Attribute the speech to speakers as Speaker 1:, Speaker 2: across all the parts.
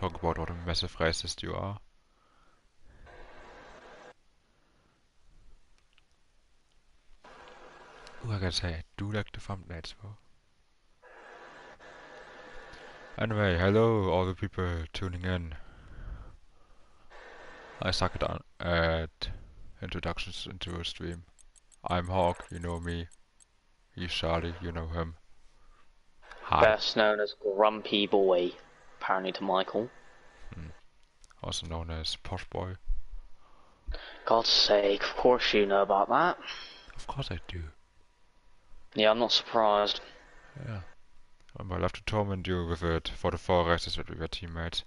Speaker 1: talk about what a massive racist you are. Ooh, I gotta say, I do like the thumbnails though. Anyway, hello all the people tuning in. I suck at introductions into a stream. I'm Hawk, you know me. He's Charlie, you know him. Hi.
Speaker 2: Best known as Grumpy Boy, apparently to Michael.
Speaker 1: Also known as Posh Boy.
Speaker 2: God's sake, of course you know about that.
Speaker 1: Of course I do.
Speaker 2: Yeah, I'm not surprised.
Speaker 1: Yeah. I'll have to torment you with it for the 4 races that we were teammates.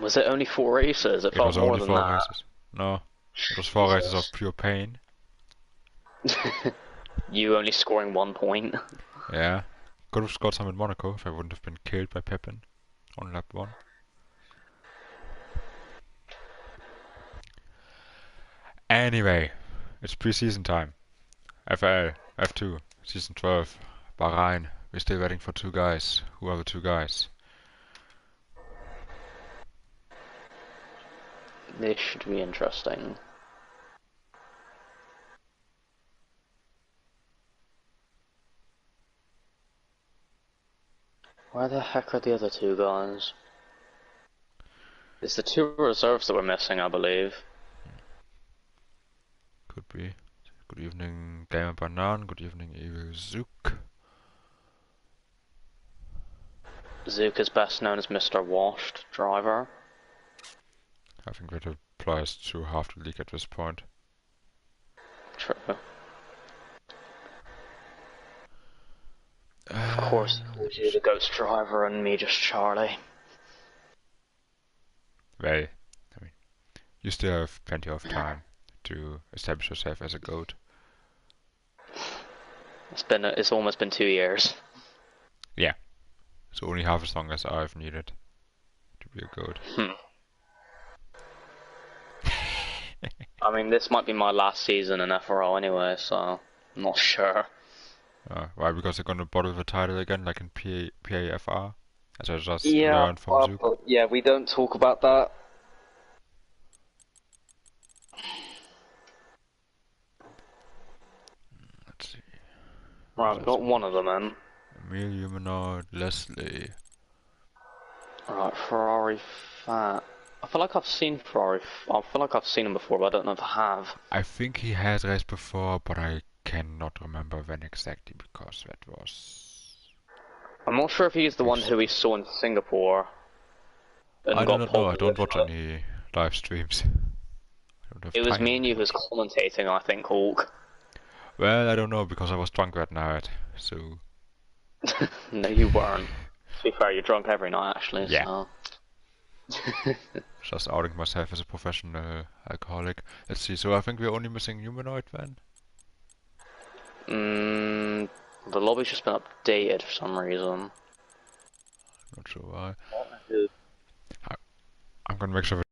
Speaker 2: Was it only 4 races? It felt
Speaker 1: was
Speaker 2: more
Speaker 1: only
Speaker 2: than
Speaker 1: 4
Speaker 2: that.
Speaker 1: races. No. It was 4 races of pure pain.
Speaker 2: You only scoring 1 point.
Speaker 1: Yeah. Could have scored some in Monaco if I wouldn't have been killed by Pepin on lap 1. Anyway, it's preseason time. FRL, F2, season 12, Bahrain. We're still waiting for 2 guys. Who are the 2 guys?
Speaker 2: This should be interesting. Where the heck are the other 2 guys? It's the 2 reserves that we're missing, I believe.
Speaker 1: Could be. Good evening, Gamer Banan. Good evening, Evil Zook.
Speaker 2: Zook is best known as Mr. Washed Driver.
Speaker 1: I think that applies to half the league at this point.
Speaker 2: True. Of course, he calls you the Ghost Driver and me just Charlie.
Speaker 1: Well, I mean, you still have plenty of time to establish yourself as a goat.
Speaker 2: It's almost been 2 years.
Speaker 1: Yeah, so only half as long as I've needed to be a goat.
Speaker 2: I mean, this might be my last season in FRL anyway, so I'm not sure.
Speaker 1: Why? Because they're gonna bottle the title again, like in PAFR, as I just
Speaker 2: Yeah,
Speaker 1: learned from Zook.
Speaker 2: yeah, we don't talk about that.
Speaker 1: Let's see.
Speaker 2: Right, we've got one of them in.
Speaker 1: Emil, Humanoid, Leslie.
Speaker 2: Right, Ferrari Fat. I feel like I've seen Ferrari. I feel like I've seen him before, but I don't know if I have.
Speaker 1: I think he has raced before, but I cannot remember when exactly because that was.
Speaker 2: I'm not sure if he's the one who we saw in Singapore. And
Speaker 1: I do
Speaker 2: got
Speaker 1: not know. I
Speaker 2: pulled
Speaker 1: don't
Speaker 2: with,
Speaker 1: watch
Speaker 2: like-
Speaker 1: any live streams.
Speaker 2: It was me and you who was commentating, I think, Hawk.
Speaker 1: Well, I don't know because I was drunk that night. So.
Speaker 2: No, you weren't. To be fair, you're drunk every night, actually.
Speaker 1: Yeah.
Speaker 2: So.
Speaker 1: Just outing myself as a professional alcoholic. Let's see. So I think we're only missing Humanoid then.
Speaker 2: The lobby's just been updated for some reason.
Speaker 1: Not sure why. I'm gonna make sure.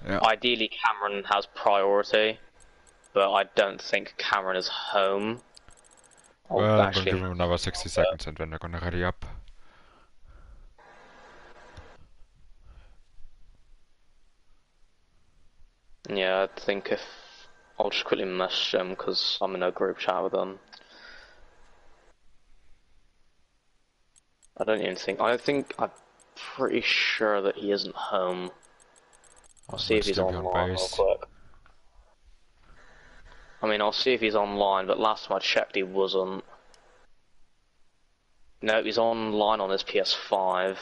Speaker 1: Yeah.
Speaker 2: Ideally, Cameron has priority, but I don't think Cameron is home.
Speaker 1: Well, I'm gonna give him another 60 seconds and then we're gonna ready up.
Speaker 2: Yeah, I think if I'll just quickly message him because I'm in a group chat with him. I think I'm pretty sure that he isn't home. I'll see if he's online real quick. I mean, I'll see if he's online, but last time I checked he wasn't. No, he's online on his PS5.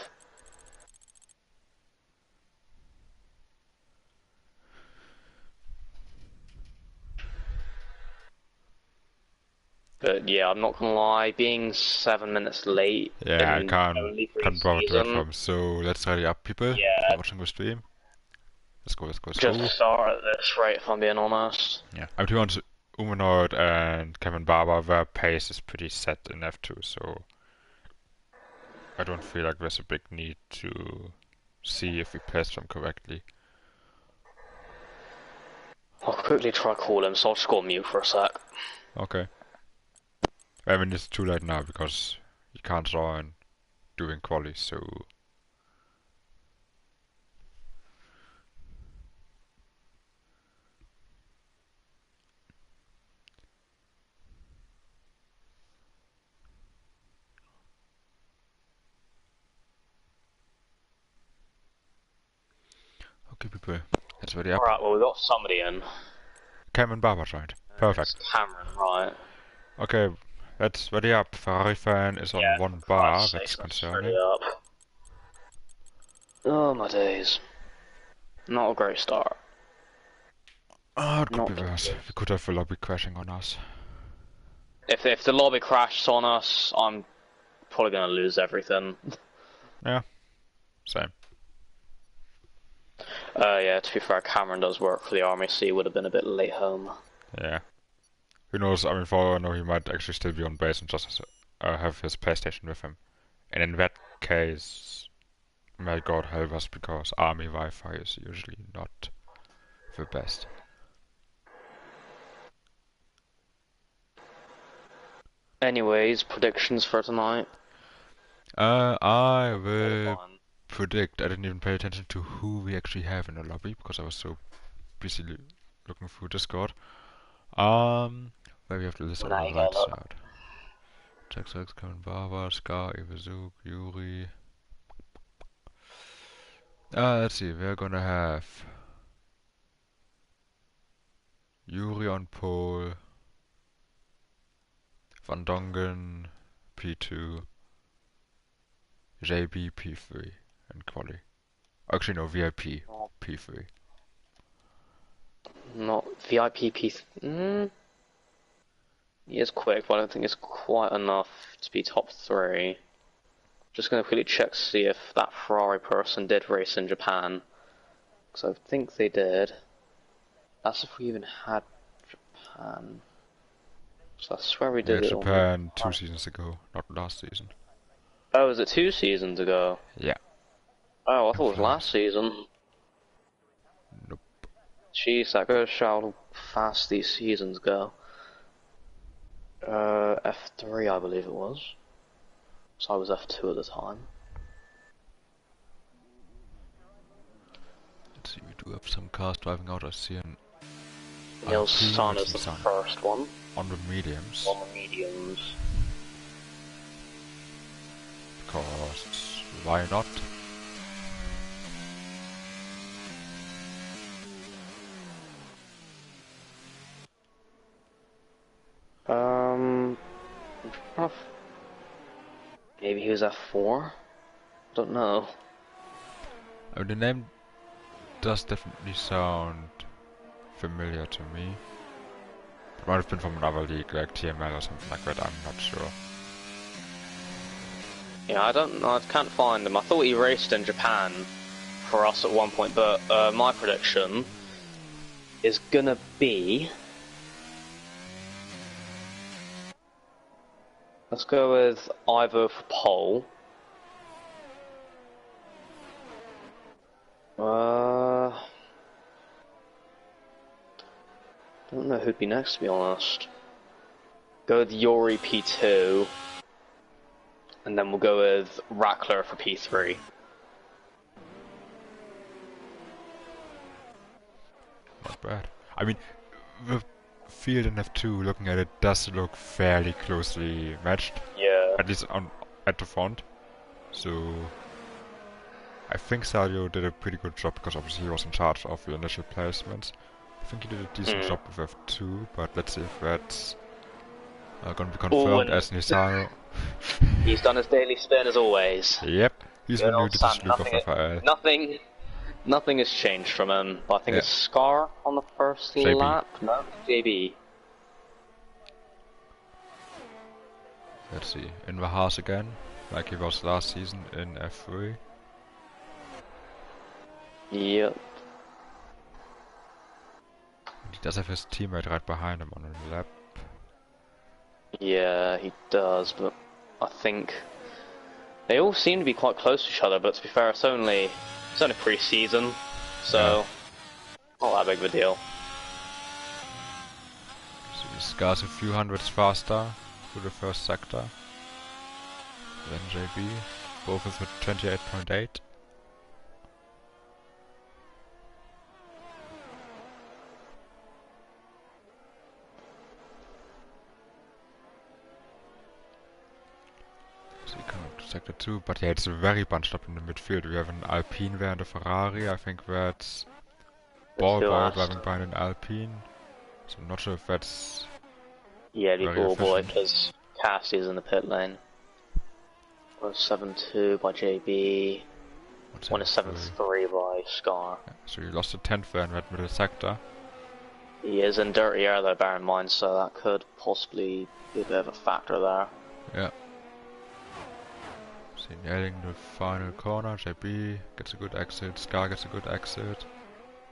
Speaker 2: But yeah, I'm not gonna lie, being 7 minutes late
Speaker 1: Yeah, I
Speaker 2: in
Speaker 1: can't
Speaker 2: only
Speaker 1: can't bother to that
Speaker 2: preseason.
Speaker 1: from. So let's ready up, people,
Speaker 2: Yeah,
Speaker 1: for watching the stream. Let's go, let's go, let's
Speaker 2: just
Speaker 1: go.
Speaker 2: start at this rate if I'm being honest.
Speaker 1: Yeah, I'm to be honest, Umanoid and Kevin Barber, their pace is pretty set in F2, so I don't feel like there's a big need to see if we place them correctly.
Speaker 2: I'll quickly try call him, so I'll just go on mute for a sec.
Speaker 1: Okay. I mean, it's too late now because you can't join doing quali, so okay, people, let's ready up.
Speaker 2: Alright, well, we got somebody in.
Speaker 1: Cameron Barber joined. Perfect.
Speaker 2: It's Cameron, right?
Speaker 1: Okay, let's ready up. Ferrari fan is on
Speaker 2: Yeah,
Speaker 1: one
Speaker 2: for
Speaker 1: bar,
Speaker 2: Christ's
Speaker 1: that's
Speaker 2: sake, let's hurry
Speaker 1: concerning.
Speaker 2: up. Oh, my days. Not a great start.
Speaker 1: Oh, it could be
Speaker 2: Not
Speaker 1: worse.
Speaker 2: good.
Speaker 1: We could have a lobby crashing on us.
Speaker 2: If the lobby crashes on us, I'm probably gonna lose everything.
Speaker 1: Yeah, same.
Speaker 2: Yeah, to be fair, Cameron does work for the Army, so he would have been a bit late home.
Speaker 1: Yeah. Who knows, I mean, for all I know, he might actually still be on base and just have his PlayStation with him. And in that case, may God help us, because Army Wi-Fi is usually not the best.
Speaker 2: Anyways, predictions for tonight?
Speaker 1: I will
Speaker 2: Qualifying.
Speaker 1: predict, I didn't even pay attention to who we actually have in the lobby, because I was so busy looking through Discord. Where we have the list on
Speaker 2: Now
Speaker 1: the
Speaker 2: you gotta
Speaker 1: right
Speaker 2: look.
Speaker 1: side. Jax Rex, Kevin Barber, Scar, Iwazuk, Yuri. Let's see, we're gonna have Yuri on pole, Van Dongen P2, JB P3, and quali. Actually, no, VIP P3.
Speaker 2: Not VIP piece. He is quick, but I don't think it's quite enough to be top 3. Just gonna quickly check to see if that Ferrari person did race in Japan. Because I think they did. That's if we even had Japan. So I swear we
Speaker 1: We
Speaker 2: did
Speaker 1: had
Speaker 2: it on the...
Speaker 1: Japan 2 seasons ago, not last season.
Speaker 2: Oh, was it 2 seasons ago?
Speaker 1: Yeah.
Speaker 2: Oh, I thought it was
Speaker 1: Flies.
Speaker 2: last season.
Speaker 1: Nope.
Speaker 2: Jeez, that goes to show how fast these seasons go. F3 I believe it was. So I was F2 at the time.
Speaker 1: Let's see, we do have some cars driving out. I see an
Speaker 2: Neil's
Speaker 1: Alpine
Speaker 2: son
Speaker 1: with
Speaker 2: is the
Speaker 1: some sun
Speaker 2: first one.
Speaker 1: on the mediums.
Speaker 2: On the mediums.
Speaker 1: Because why not?
Speaker 2: Maybe he was F4? Don't know.
Speaker 1: I mean, the name does definitely sound familiar to me. It might have been from another league, like TML or something like that, I'm not sure.
Speaker 2: Yeah, I don't know, I can't find him. I thought he raced in Japan for us at one point, but my prediction is gonna be... Let's go with Ivo for pole. Don't know who'd be next, to be honest. Go with Yori P2. And then we'll go with Rackler for P3.
Speaker 1: Not bad. I mean, the field in F2, looking at it, does look fairly closely matched.
Speaker 2: Yeah.
Speaker 1: At least at the front. So I think Salio did a pretty good job, because obviously he was in charge of the initial placements. I think he did a decent job with F2, but let's see if that's gonna be
Speaker 2: Oh,
Speaker 1: confirmed
Speaker 2: and
Speaker 1: as Nisano.
Speaker 2: he's done his daily spin as always.
Speaker 1: Yep, he's the
Speaker 2: Good
Speaker 1: new
Speaker 2: old Sam.
Speaker 1: Luke of FRL.
Speaker 2: Nothing has changed from him. But I think
Speaker 1: Yeah.
Speaker 2: it's Scar on the first
Speaker 1: JB.
Speaker 2: lap. No, JB.
Speaker 1: Let's see, in the Haas again, like he was last season in F3.
Speaker 2: Yep.
Speaker 1: He does have his teammate right behind him on the lap.
Speaker 2: Yeah, he does, but I think they all seem to be quite close to each other. But to be fair, it's only pre-season, so not that big of a deal.
Speaker 1: So this guy's a few hundreds faster through the first sector than JB, both with 28.8. So you come up to sector 2, but yeah, it's very bunched up in the midfield. We have an Alpine there and a Ferrari. I think that's Ball Boy driving behind an Alpine. So I'm not sure if that's
Speaker 2: yeah, the
Speaker 1: very
Speaker 2: Ball Boy
Speaker 1: efficient.
Speaker 2: because Cassie's in the pit lane. 7-2 by JB. 1-7-3 by Scar.
Speaker 1: Yeah, so you lost a 10th there in that middle sector.
Speaker 2: He is in dirty air though, bear in mind, so that could possibly be a bit of a factor there.
Speaker 1: Yeah. Signaling the final corner, JB gets a good exit, Scar gets a good exit.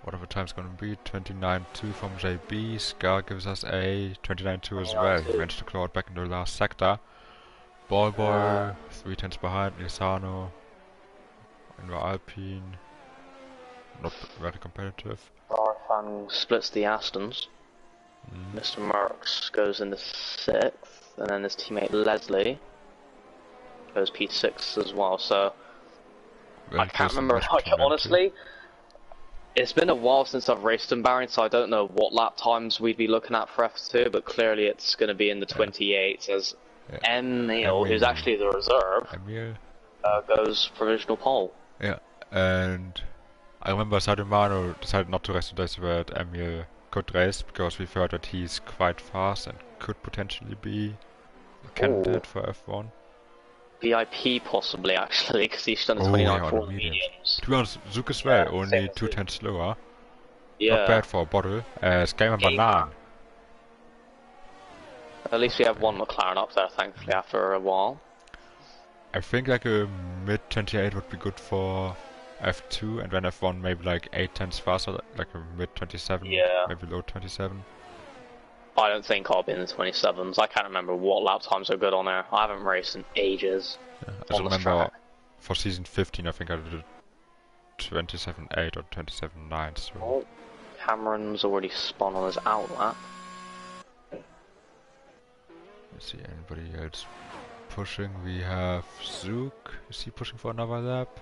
Speaker 1: Whatever time's gonna be, 29.2 from JB, Scar gives us a 29.2 as well. He managed to claw it back into the last sector. Ball Boy, 3 tenths behind, Nisano in the Alpine. Not very competitive.
Speaker 2: Arfang splits the Astons. Mr. Merckx goes into 6th, and then his teammate Leslie goes P6 as well, so
Speaker 1: Very
Speaker 2: I can't
Speaker 1: close to
Speaker 2: remember,
Speaker 1: match
Speaker 2: like,
Speaker 1: between them two.
Speaker 2: honestly, it's been a while since I've raced in Bahrain, so I don't know what lap times we'd be looking at for F2, but clearly it's going to be in the 28s as Emil, who's actually the reserve, goes provisional pole.
Speaker 1: Yeah, and I remember Sadumano decided not to race today so that Emil could race because we've heard that he's quite fast and could potentially be a candidate for F1.
Speaker 2: VIP possibly, actually, because he's done 29.4
Speaker 1: on
Speaker 2: mediums.
Speaker 1: To be honest, Zook as well, only 2 tenths slower.
Speaker 2: Yeah.
Speaker 1: Not bad for a bottle. Game and Banan.
Speaker 2: At least we have one McLaren up there, thankfully, after a while.
Speaker 1: I think like a mid 28 would be good for F2, and then F1 maybe like 8 tenths faster, like a mid 27, maybe low 27.
Speaker 2: I don't think I'll be in the 27s. I can't remember what lap times are good on there. I haven't raced in ages.
Speaker 1: I just remember for season 15 I think I did 27.8 or 27.9. So.
Speaker 2: Oh, Cameron's already spun on his out lap.
Speaker 1: Let's see, anybody else pushing? We have Zook. Is he pushing for another lap?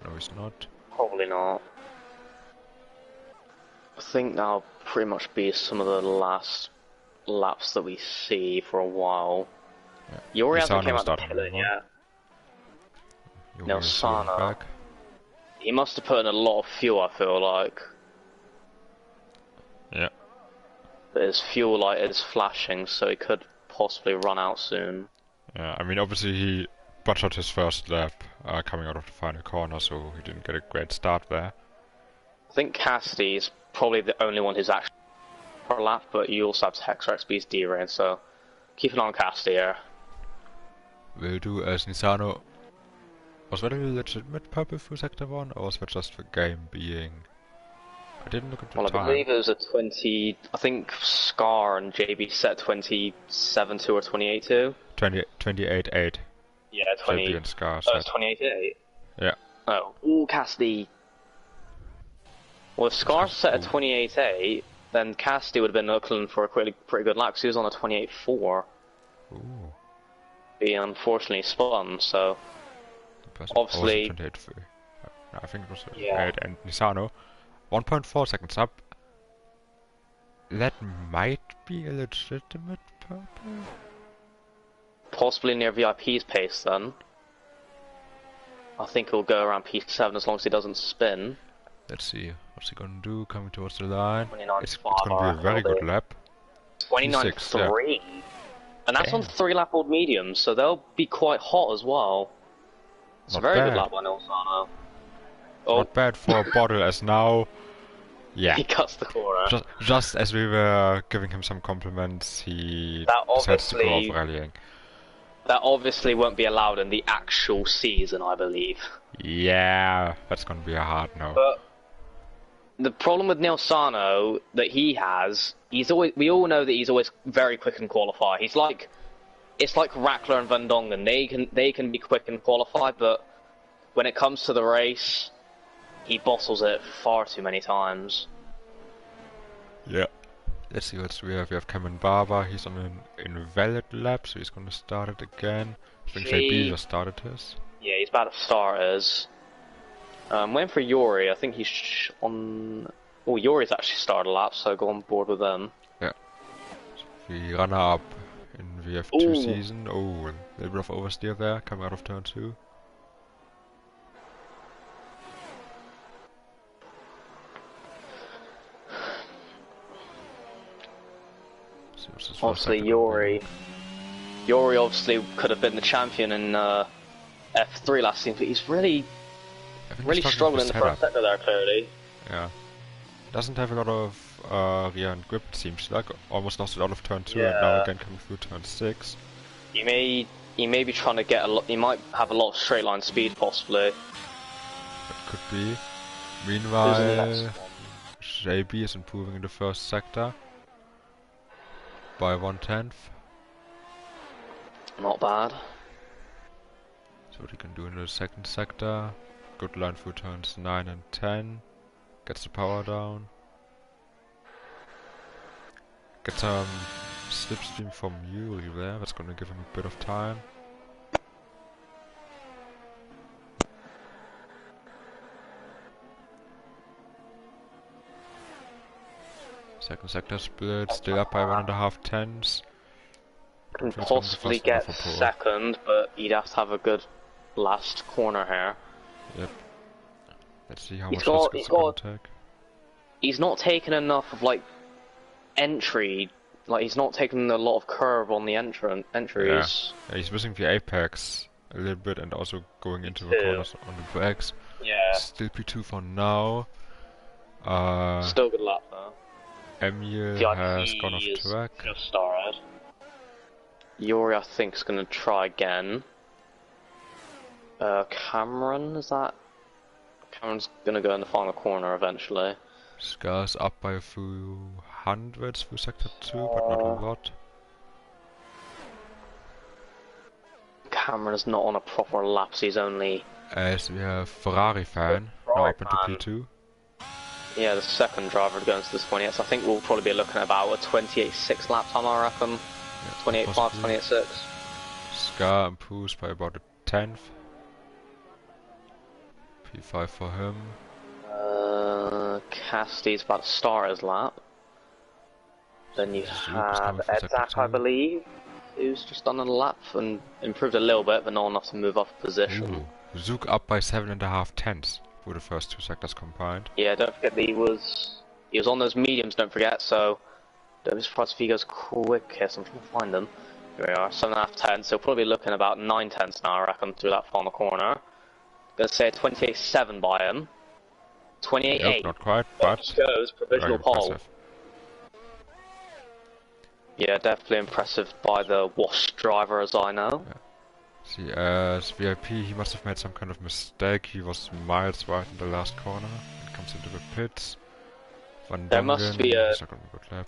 Speaker 1: No, he's not.
Speaker 2: Probably not. I think that'll pretty much be some of the last laps that we see for a while. Yuri hasn't came out the pit lane yet. Now Sana, he must have put in a lot of fuel, I feel like.
Speaker 1: Yeah.
Speaker 2: But his fuel light is flashing, so he could possibly run out soon.
Speaker 1: Yeah, I mean obviously he botched his first lap coming out of the final corner, so he didn't get a great start there.
Speaker 2: I think Cassidy is probably the only one who's actually per lap, but you also have Hexrex Beast D-Rain, so keep an eye on Cassidy here.
Speaker 1: Will do as Nisano. Was that a legitimate purple through Sector 1, or was that just the game being... I didn't look at the time.
Speaker 2: I believe it was a 20... I think Scar and JB set 27.2 or 28.2.
Speaker 1: 28.8.
Speaker 2: Yeah, 20...
Speaker 1: JB and Scar
Speaker 2: set. 28.8?
Speaker 1: Yeah.
Speaker 2: Oh, ooh, Cassidy. Well, if Scar set a 28.8, then Cassidy would have been looking for a pretty good lap, because he was on a 28.4.
Speaker 1: Ooh.
Speaker 2: He unfortunately spun, so... Obviously...
Speaker 1: I think it was 8, and Nisano, 1.4 seconds up. That might be a legitimate purple?
Speaker 2: Possibly near VIP's pace, then. I think he'll go around P7 as long as he doesn't spin.
Speaker 1: Let's see. What's he gonna do? Coming towards the line.
Speaker 2: 29.5,
Speaker 1: It's gonna be
Speaker 2: I
Speaker 1: a
Speaker 2: reckon
Speaker 1: very
Speaker 2: it'll
Speaker 1: good
Speaker 2: be.
Speaker 1: lap. P6, yeah.
Speaker 2: 29.3. And that's on
Speaker 1: Damn.
Speaker 2: 3-lap old mediums, so they'll be quite hot as well. It's a
Speaker 1: Not
Speaker 2: very good
Speaker 1: bad.
Speaker 2: lap by Nilsano. Oh,
Speaker 1: Not bad for a bottle as now. Yeah.
Speaker 2: he cuts the corner.
Speaker 1: Just as we were giving him some compliments, he
Speaker 2: That
Speaker 1: decides to go off
Speaker 2: obviously,
Speaker 1: rallying.
Speaker 2: that obviously won't be allowed in the actual season, I believe.
Speaker 1: Yeah, that's gonna be a hard no.
Speaker 2: But the problem with Nilsano that he has, we all know that he's always very quick in qualify. It's like Rackler and Van Dongen. They can be quick in qualify, but when it comes to the race, he bottles it far too many times.
Speaker 1: Yeah. Let's see what we have. We have Cameron Barber. He's on an invalid lap, so he's gonna start it again. I think JB just started his.
Speaker 2: Yeah, he's about to start his. Waiting for Yuri. I think he's on. Oh, Yuri's actually started a lap, so go on board with them.
Speaker 1: Yeah. So we run up in VF2 season. Oh, a little bit of oversteer there, coming out of turn 2.
Speaker 2: Obviously, Yuri obviously could have been the champion in F3 last season, but he's really struggling in the front sector there, clearly.
Speaker 1: Yeah. Doesn't have a lot of rear end grip, it seems like. Almost lost it out of turn 2 and now again coming through turn 6.
Speaker 2: He may be trying to get a lot. He might have a lot of straight line speed, possibly.
Speaker 1: That could be. Meanwhile, JB is improving in the first sector by 1/10.
Speaker 2: Not bad.
Speaker 1: So what he can do in the second sector. Good line through turns 9 and 10. Gets the power down. Get some slipstream from Yuri there. That's gonna give him a bit of time. Second sector split, still up by 1.5 tenths.
Speaker 2: Can possibly get second, but he'd have to have a good last corner here.
Speaker 1: Yep. Let's see how much this is going to take.
Speaker 2: He's not taking enough of entry. He's not taking a lot of curve on the entries.
Speaker 1: Yeah, he's missing the apex a little bit and also going into the corners on the brakes.
Speaker 2: Yeah.
Speaker 1: Still P2 for now.
Speaker 2: Still good lap though.
Speaker 1: Emil has gone off track.
Speaker 2: Just started. Yuri, I think, is going to try again. Cameron, is that? Cameron's going to go in the final corner eventually.
Speaker 1: Scar's up by a few hundreds through sector 2, but not a lot.
Speaker 2: Cameron is not on a proper lap, so he's only...
Speaker 1: As we have Ferrari fan, now up into P2.
Speaker 2: Yeah, the second driver to go into this point, yes. I think we'll probably be looking at about a 28.6 lap time, I reckon. Yeah, 28.5, 28.6.
Speaker 1: Scar improves by about a tenth. P5 for him.
Speaker 2: Cassidy's about to start his lap. Then you have Edzak, I believe, who's just done a lap and improved a little bit, but not enough to move off position.
Speaker 1: Zook up by 7.5 tenths for the first 2 sectors combined.
Speaker 2: Yeah, don't forget that he was on those mediums, don't forget, so don't be surprised if he goes quick here, so I'm trying to find him. Here we are, 7.5 tenths, so probably looking about 9 tenths now, I reckon, through that final corner. Gonna say 28.7 by him. 28.8.
Speaker 1: Nope, not quite, but
Speaker 2: goes provisional pole.
Speaker 1: Impressive.
Speaker 2: Yeah, definitely impressive by the wash driver, as I know.
Speaker 1: Yeah. See, as VIP, he must have made some kind of mistake. He was miles wide in the last corner and comes into the pits.
Speaker 2: There must be a
Speaker 1: lap.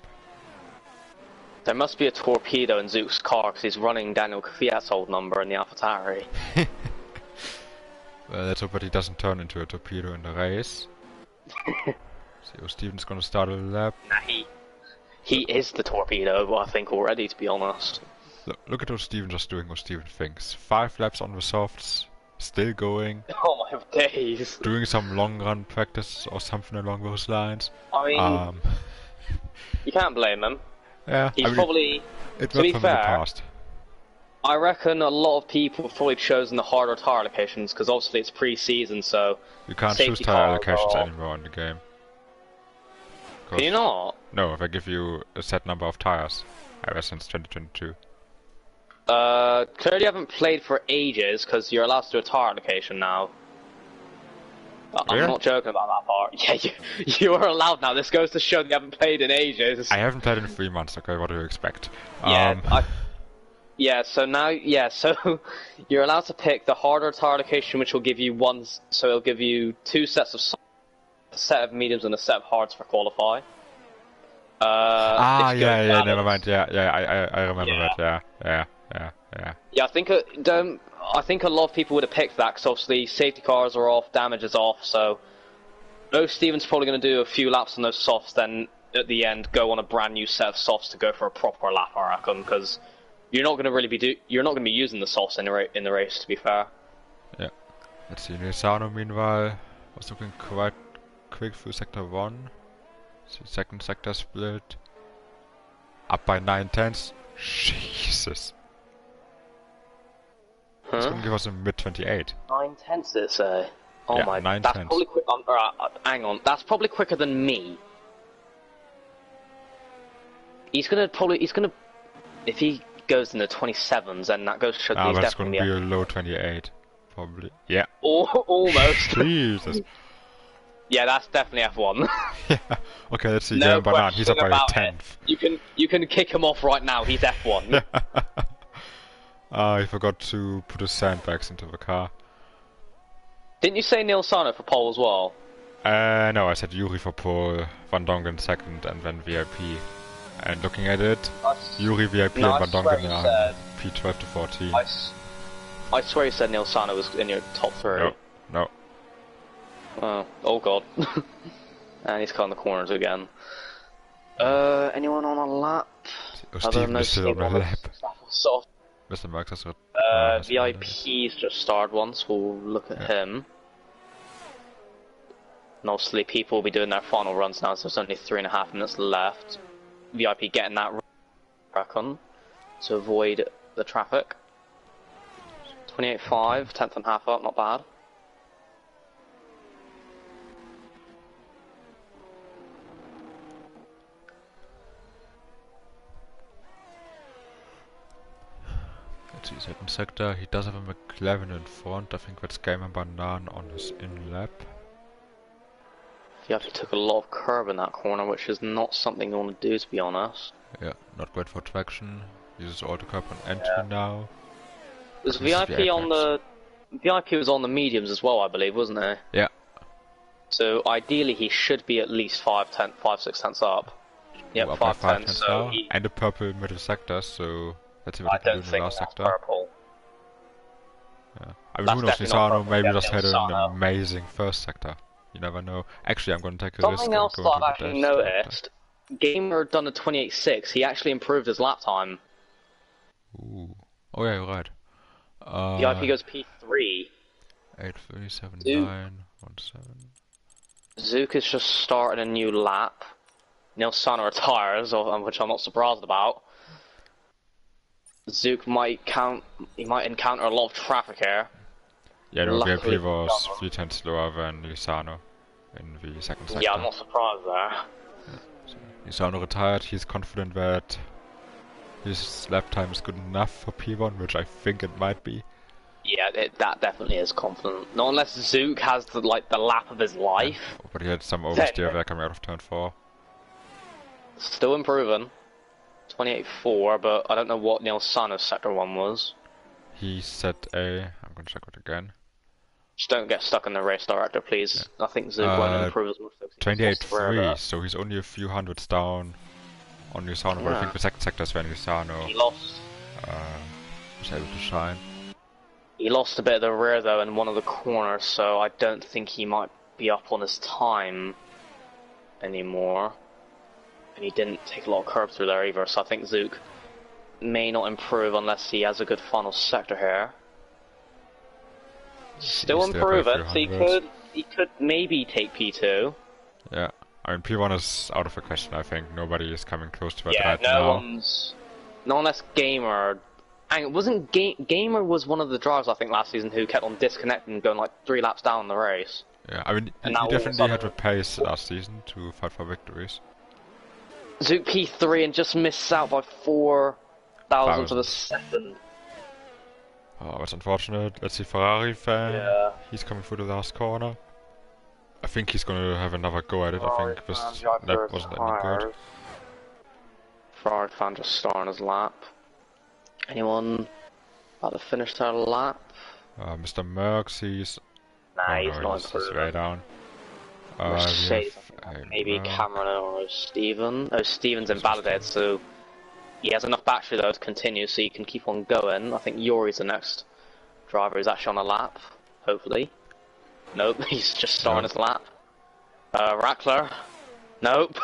Speaker 2: There must be a torpedo in Zook's car because he's running Daniel Kvyat's old number in the AlphaTauri.
Speaker 1: Well, let's hope that he doesn't turn into a torpedo in the race. So Steven's gonna start a lap.
Speaker 2: Nah, he is the torpedo, I think, already, to be honest.
Speaker 1: Look at what Steven just doing, what Steven thinks. 5 laps on the softs, still going.
Speaker 2: Oh my days.
Speaker 1: Doing some long run practice or something along those lines.
Speaker 2: I mean, you can't blame him.
Speaker 1: Yeah,
Speaker 2: He's probably,
Speaker 1: it
Speaker 2: to be
Speaker 1: worked for me in the
Speaker 2: fair,
Speaker 1: past.
Speaker 2: I reckon a lot of people have probably chosen the harder tire allocations because obviously it's pre-season, so
Speaker 1: You can't choose
Speaker 2: safety
Speaker 1: tire
Speaker 2: cars
Speaker 1: allocations
Speaker 2: are.
Speaker 1: anymore in the game.
Speaker 2: Can you not?
Speaker 1: No, they give you a set number of tires. Ever since 2022.
Speaker 2: Clearly you haven't played for ages because you're allowed to do a tire allocation now. I'm
Speaker 1: Really?
Speaker 2: not joking about that part. Yeah, you are allowed now. This goes to show that you haven't played in ages.
Speaker 1: I haven't played in 3 months, okay, what do you expect?
Speaker 2: Yeah, so now, so you're allowed to pick the harder tire allocation, which will give you so it'll give you 2 sets of a set of mediums and a set of hards for qualify. If you go
Speaker 1: yeah, never
Speaker 2: balanced,
Speaker 1: mind, I remember that, yeah.
Speaker 2: Yeah, I think a lot of people would have picked that because obviously safety cars are off, damage is off, so most Steven's probably going to do a few laps on those softs, then at the end go on a brand new set of softs to go for a proper lap, I reckon, because you're not going to be using the softs in the race, to be fair.
Speaker 1: Yeah. Let's see, Nisano meanwhile was looking quite quick through sector 1. See, second sector split. Up by 9/10. Jesus. It's gonna give us a mid 28.
Speaker 2: 9/10, did it say? Oh
Speaker 1: yeah,
Speaker 2: my,
Speaker 1: 9/10.
Speaker 2: That's probably quick. Hang on, that's probably quicker than me. He's gonna, if he goes in the 27s, then that goes to show that he's
Speaker 1: But it's
Speaker 2: definitely
Speaker 1: gonna be a low 28, probably. Yeah.
Speaker 2: Almost.
Speaker 1: Jesus.
Speaker 2: Yeah, that's definitely F1.
Speaker 1: Yeah. Okay, let's see.
Speaker 2: No
Speaker 1: Banan, he's up by a 10th.
Speaker 2: You can kick him off right now. He's F1.
Speaker 1: I forgot to put his sandbags into the car.
Speaker 2: Didn't you say Neil Sano for pole as well?
Speaker 1: No, I said Yuri for pole, Van Dongen second, and then VIP. And looking at it, Yuri, VIP, and Van Dongen are P12 to 14.
Speaker 2: I swear you said Neil Sano was in your top 3.
Speaker 1: No.
Speaker 2: Oh god. And he's cutting the corners again. Anyone on a lap?
Speaker 1: Steven is still on a lap.
Speaker 2: Soft.
Speaker 1: Mr. Marx has
Speaker 2: VIP's just started once, we'll look at him. And obviously people will be doing their final runs now, so there's only 3.5 minutes left. VIP getting that back on to avoid the traffic. 28.5, 10th and half up, not bad.
Speaker 1: Let's see, second sector, he does have a McLaren in front, I think that's Gamer Banan on his in-lap.
Speaker 2: He actually took a lot of curb in that corner, which is not something you want to do, to be honest.
Speaker 1: Yeah, not great for traction. Uses all the curb on entry now.
Speaker 2: Was VIP on the... VIP was on the mediums as well, I believe, wasn't he?
Speaker 1: Yeah.
Speaker 2: So ideally he should be at least 5-6 tenths up. Yep, 5/10, so he...
Speaker 1: And a purple middle sector, so let's see what he can do in the last sector.
Speaker 2: Purple.
Speaker 1: Yeah. I mean, who knows, Nisano maybe just had an amazing first sector. You never know. Actually, I'm going to take a risk.
Speaker 2: Something else that I've actually noticed, Gamer done a 28.6, he actually improved his lap time.
Speaker 1: Ooh. Oh yeah, you're right.
Speaker 2: VIP goes P3.
Speaker 1: 8:37.917.
Speaker 2: Zook is just starting a new lap. Neil Sana retires, which I'm not surprised about. Zook might encounter a lot of traffic here.
Speaker 1: Yeah, no, VIP was 3/10 slower than Lisano in the second sector.
Speaker 2: Yeah, I'm not surprised there.
Speaker 1: So Lisano retired, he's confident that his lap time is good enough for P1, which I think it might be.
Speaker 2: Yeah, that definitely is confident. Not unless Zook has the lap of his life.
Speaker 1: Yeah, but he had some oversteer there coming out of turn 4.
Speaker 2: Still improving. 28.4, but I don't know what Neil Sano's sector 1 was.
Speaker 1: He set a... I'm going to check it again.
Speaker 2: Just don't get stuck in the race director, please. Yeah. I think Zook won't improve as much.
Speaker 1: 28.3, so he's only a few hundreds down on Nisano, but I think the second sector is when Nisano was able to shine.
Speaker 2: He lost a bit of the rear though in one of the corners, so I don't think he might be up on his time anymore. And he didn't take a lot of curb through there either, so I think Zook may not improve unless he has a good final sector here. Still improving, so he could maybe take P2.
Speaker 1: Yeah, I mean P1 is out of the question. I think nobody is coming close to that right
Speaker 2: now.
Speaker 1: now.
Speaker 2: Not unless Gamer And it wasn't Gamer was one of the drivers I think last season who kept on disconnecting and going like 3 laps down the race.
Speaker 1: Yeah, I mean,
Speaker 2: And
Speaker 1: he
Speaker 2: now all of a
Speaker 1: definitely had
Speaker 2: sudden,
Speaker 1: the pace last season to fight for victories.
Speaker 2: Zook P3 and just missed out by 4 thousandths of a second.
Speaker 1: Oh, that's unfortunate. Let's see, Ferrari fan.
Speaker 2: Yeah.
Speaker 1: He's coming through the last corner. I think he's gonna have another go at it. I think this lap wasn't any good.
Speaker 2: Ferrari fan just starting his lap. Anyone about to finish their lap?
Speaker 1: Mr. Merckx, he's...
Speaker 2: Nah,
Speaker 1: oh,
Speaker 2: he's
Speaker 1: no,
Speaker 2: not
Speaker 1: he's way down.
Speaker 2: Mercedes, maybe Cameron or Steven. Oh, Steven's invalidated, so he has enough battery though to continue, so he can keep on going. I think Yuri's the next driver who's actually on a lap, hopefully. Nope, he's just starting his lap. Rackler. Nope.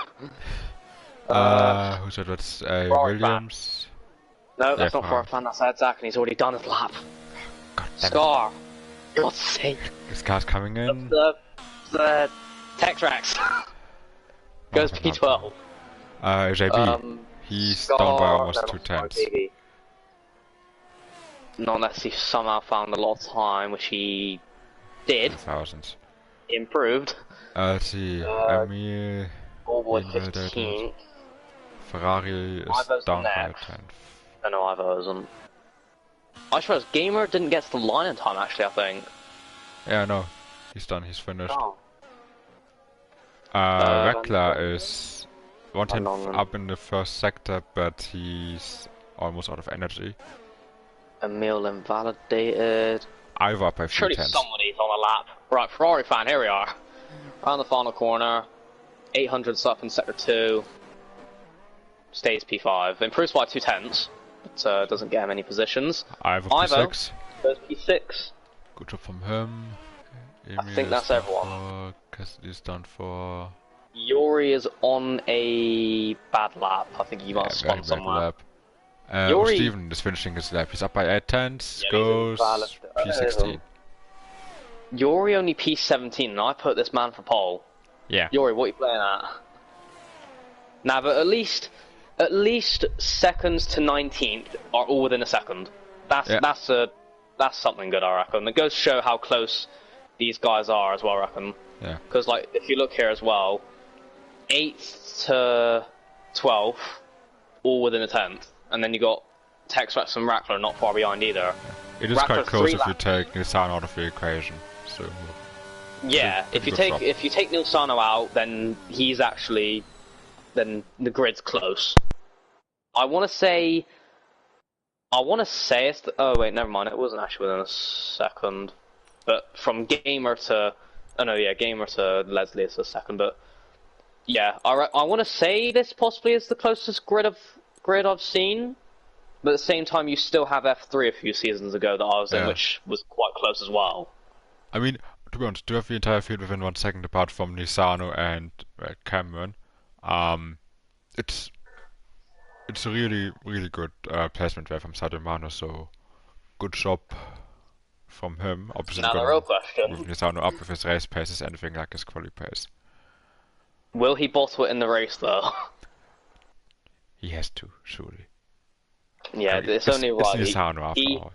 Speaker 1: Who said that's Williams?
Speaker 2: No, that's not for a fan, that's Zach, and he's already done his lap.
Speaker 1: God damn
Speaker 2: Scar! God's sake.
Speaker 1: This car's coming in.
Speaker 2: The Tex-Rex. Goes P12.
Speaker 1: JB. He's down by almost 2 tenths.
Speaker 2: Not unless he somehow found a lot of time, which he did.
Speaker 1: Thousands.
Speaker 2: Improved.
Speaker 1: Let's see. Emil.
Speaker 2: Ballboy 15.
Speaker 1: Ferrari is down by a tenth.
Speaker 2: I know Ivo isn't. I suppose Gamer didn't get to the line in time, actually, I think.
Speaker 1: Yeah, no. He's done, he's finished.
Speaker 2: Oh.
Speaker 1: Reckler is 1 tenth up in the first sector, but he's almost out of energy.
Speaker 2: Emil invalidated.
Speaker 1: Ivo up by 3
Speaker 2: Surely
Speaker 1: tenths.
Speaker 2: somebody's on a lap. Right, Ferrari fan, here we are. Around the final corner. 800s up in sector 2. Stays P5. Improves by 2 tenths. But doesn't get him any positions.
Speaker 1: Ivo P6.
Speaker 2: Goes P6.
Speaker 1: Good job from him.
Speaker 2: I think that's everyone.
Speaker 1: Cassidy's done for...
Speaker 2: Yuri is on a bad lap. I think he must have spun somewhere.
Speaker 1: Yuri... Steven is finishing his lap. He's up by 8 tenths. Yeah, goes P16.
Speaker 2: Yuri only P17, and I put this man for pole.
Speaker 1: Yeah.
Speaker 2: Yuri, what are you playing at? Nah, but at least seconds to 19th are all within a second. That's something good, I reckon. It goes to show how close these guys are as well, I reckon.
Speaker 1: Yeah.
Speaker 2: Because like if you look here as well, 8th to 12th, all within a tenth, and then you got Tex-Rex and Rackler not far behind either.
Speaker 1: It is quite close if you take Nissan out of the equation. So.
Speaker 2: Yeah, if you take Nilsano out, then he's actually, then the grid's close. I want to say it's oh wait, never mind. It wasn't actually within a second, but from Gamer to Gamer to Leslie is a second. But yeah, I want to say this possibly is the closest grid I've seen. But at the same time, you still have F3 a few seasons ago that I was in, which was quite close as well.
Speaker 1: I mean, to be honest, to have the entire field within 1 second apart from Nisano and Cameron, it's a really, really good placement there from Sademano, so good job from him. Obviously,
Speaker 2: now the real question.
Speaker 1: With Nisano up with his race pace is anything like his quali pace.
Speaker 2: Will he bottle it in the race, though?
Speaker 1: He has to, surely.
Speaker 2: Yeah, I mean, it's only right.
Speaker 1: It's Nisano after all.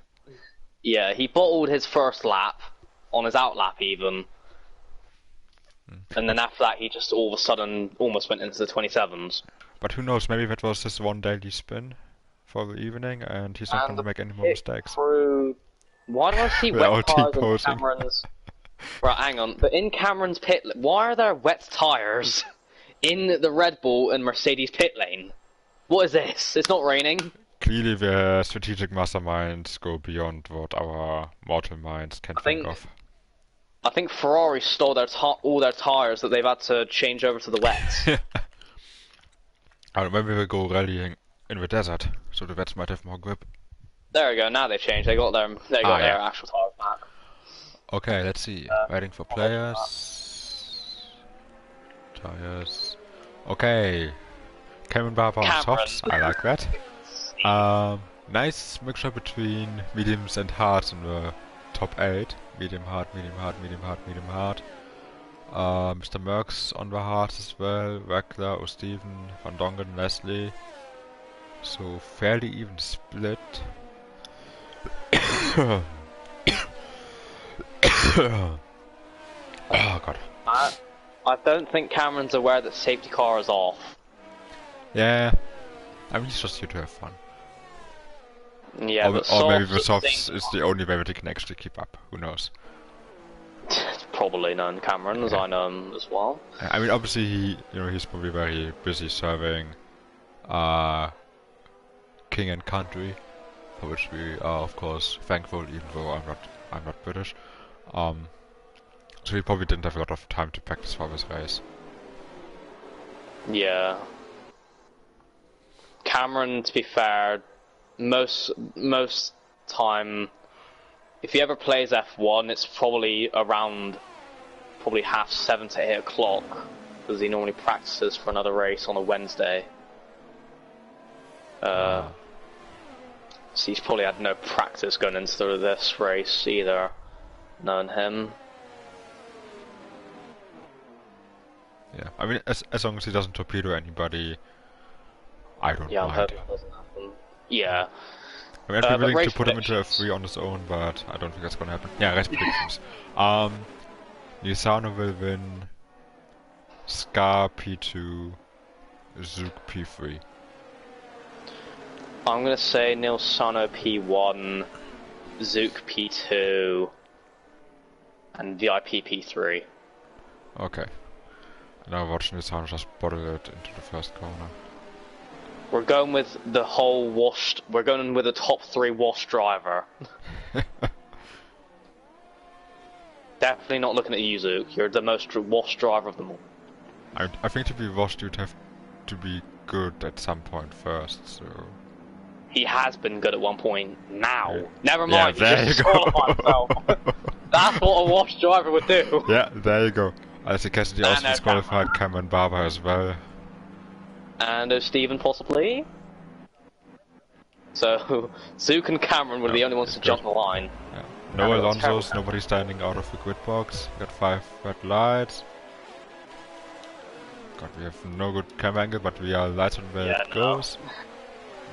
Speaker 2: Yeah, he bottled his first lap, on his out lap even. And then after that, he just all of a sudden almost went into the 27s.
Speaker 1: But who knows, maybe that was just one daily spin for the evening, and he's not going to make any more mistakes.
Speaker 2: Why do I see wet tires in Cameron's... Right, hang on. But in Cameron's pit... Why are there wet tires in the Red Bull and Mercedes pit lane? What is this? It's not raining.
Speaker 1: Clearly the strategic masterminds go beyond what our mortal minds can think of.
Speaker 2: I think Ferrari stole all their tires that they've had to change over to the wets.
Speaker 1: I don't know, maybe we go rallying in the desert, so the wets might have more grip.
Speaker 2: There we go, now they've changed, they got their actual tires back.
Speaker 1: Okay, let's see. Waiting for players. Tires. Okay. Cameron Barber on softs, I like that. Nice mixture between mediums and hards in the top 8. Medium hard, medium hard, medium hard, medium hard. Mr. Merckx on the hards as well. Wackler, O'Steven, Van Dongen, Leslie. So fairly even split. Oh god.
Speaker 2: I don't think Cameron's aware that safety car is off.
Speaker 1: Yeah. I mean, it's just here to have fun.
Speaker 2: Yeah, but
Speaker 1: or maybe
Speaker 2: softs
Speaker 1: the
Speaker 2: at the
Speaker 1: softs
Speaker 2: same
Speaker 1: is the only way that they can actually keep up. Who knows?
Speaker 2: It's probably known Cameron, as I know him as well.
Speaker 1: I mean, obviously he's probably very busy serving, king and country, for which we are of course thankful, even though I'm not British. So he probably didn't have a lot of time to practice for this race.
Speaker 2: Yeah. Cameron, to be fair, most time, if he ever plays F1, it's probably around 7:30 to 8 o'clock, because he normally practices for another race on a Wednesday. So he's probably had no practice going into this race either, knowing him.
Speaker 1: Yeah, I mean, as long as he doesn't torpedo anybody, I don't
Speaker 2: Yeah, I'm
Speaker 1: mind.
Speaker 2: hoping it doesn't happen. Yeah.
Speaker 1: I mean, I'd be willing to put him into
Speaker 2: predictions.
Speaker 1: F3 on his own, but I don't think that's gonna happen. Yeah, race predictions. Nisano will win, Scar P2, Zook P3.
Speaker 2: I'm gonna say Neil Sano P1, Zook P2, and VIP P3.
Speaker 1: Okay. Now watch Nisano just bottle it into the first corner.
Speaker 2: We're going with the whole washed. We're going with the top 3 wash driver. Definitely not looking at you, Zook. You're the most washed driver of them all.
Speaker 1: I think to be washed, you'd have to be good at some point first. So
Speaker 2: He has been good at one point. Now,
Speaker 1: yeah.
Speaker 2: never mind.
Speaker 1: Yeah,
Speaker 2: He just disqualified himself. That's what a wash driver would do.
Speaker 1: Yeah, there you go. Alistair Cassidy also
Speaker 2: And
Speaker 1: disqualified Cameron Barber as well.
Speaker 2: And Stephen possibly. So Zook and Cameron were the only ones to jump the line.
Speaker 1: Yeah. No Alonso's, nobody standing out of the grid box. We got 5 red lights. God, we have no good camera angle, but we are lights on where it goes.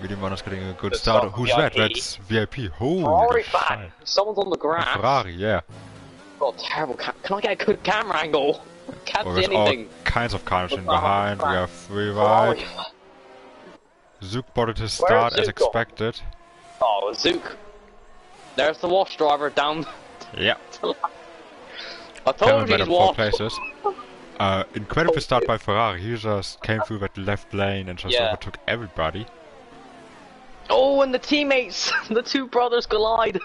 Speaker 1: Videoman is getting a good start. Who's that? That's VIP. Holy
Speaker 2: Ferrari
Speaker 1: shit.
Speaker 2: fan. Someone's on the ground.
Speaker 1: Ferrari, yeah.
Speaker 2: Got a terrible can I get a good camera angle? Can't see anything.
Speaker 1: All kinds of carnage in behind. We have 3 right. Zook botted his start as expected.
Speaker 2: Oh, Zook. There's the wash driver down.
Speaker 1: Yeah.
Speaker 2: I told you he's washed.
Speaker 1: Places. Incredible start by Ferrari. He just came through that left lane and just overtook everybody.
Speaker 2: Oh, and the teammates, the 2 brothers collide.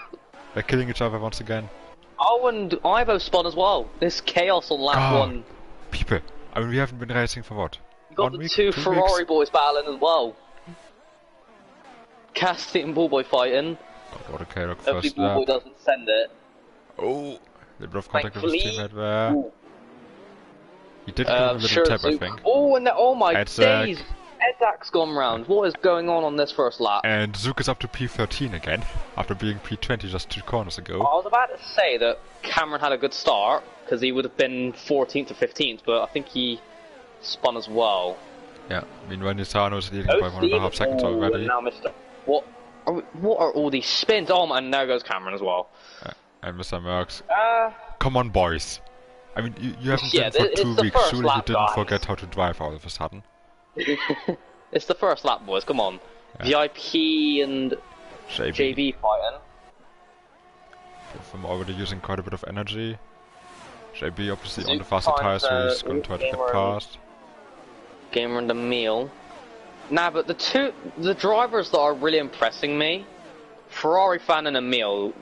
Speaker 1: They're killing each other once again.
Speaker 2: Oh, and Ivo spun as well. There's chaos on lap 1.
Speaker 1: People, I mean, we haven't been racing for what?
Speaker 2: You got
Speaker 1: 1
Speaker 2: the
Speaker 1: week,
Speaker 2: 2
Speaker 1: 2
Speaker 2: Ferrari
Speaker 1: weeks?
Speaker 2: boys battling as well. Cassidy and Bullboy fighting.
Speaker 1: Oh, what a chaos
Speaker 2: Hopefully
Speaker 1: first
Speaker 2: Bullboy
Speaker 1: lap.
Speaker 2: doesn't send it.
Speaker 1: Oh, they broke contact with his teammate there.
Speaker 2: Ooh.
Speaker 1: He did give him a little tap, I think.
Speaker 2: Oh, and oh my
Speaker 1: Edzak.
Speaker 2: days! Edzak's gone round. What is going on this first lap?
Speaker 1: And Zook is up to P13 again, after being P20 just 2 corners ago.
Speaker 2: I was about to say that Cameron had a good start, because he would have been 14th or 15th, but I think he spun as well.
Speaker 1: Yeah, meanwhile Nisano is leading by 1.5 seconds already.
Speaker 2: Now Mr. What are all these spins? Oh man, there goes Cameron as well.
Speaker 1: And Mr. Merckx. Come on, boys. I mean, you haven't done for 2 weeks. Surely you didn't forget how to drive all of a sudden.
Speaker 2: It's the first lap, boys. Come on. Yeah. VIP and JB fighting.
Speaker 1: I'm already using quite a bit of energy. JB obviously on the faster tires, so he's going to try to get past.
Speaker 2: Gamer and Emil. Nah, but the drivers that are really impressing me, Ferrari fan and Emil,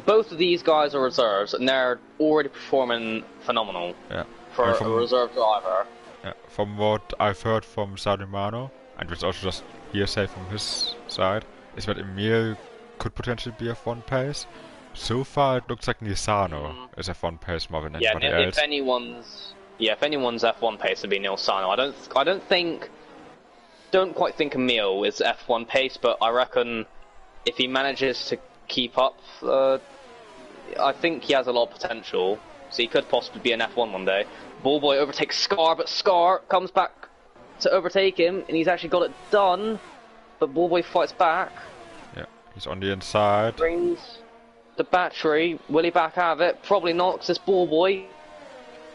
Speaker 2: both of these guys are reserves, and they're already performing phenomenal.
Speaker 1: Yeah.
Speaker 2: For a reserve driver.
Speaker 1: Yeah. From what I've heard from Salimano, and it's also just hearsay from his side, is that Emil could potentially be F1 pace. So far, it looks like Nisano is F1 pace more than anybody else.
Speaker 2: If anyone's F1 pace, it'd be Neil Sano. Don't quite think Emil is F1 pace, but I reckon if he manages to keep up, I think he has a lot of potential. So he could possibly be an F1 one day. Bullboy overtakes Scar, but Scar comes back to overtake him, and he's actually got it done. But Bullboy fights back.
Speaker 1: Yeah, He's on the inside.
Speaker 2: Brings the battery. Will he back out of it? Probably not, because this ball boy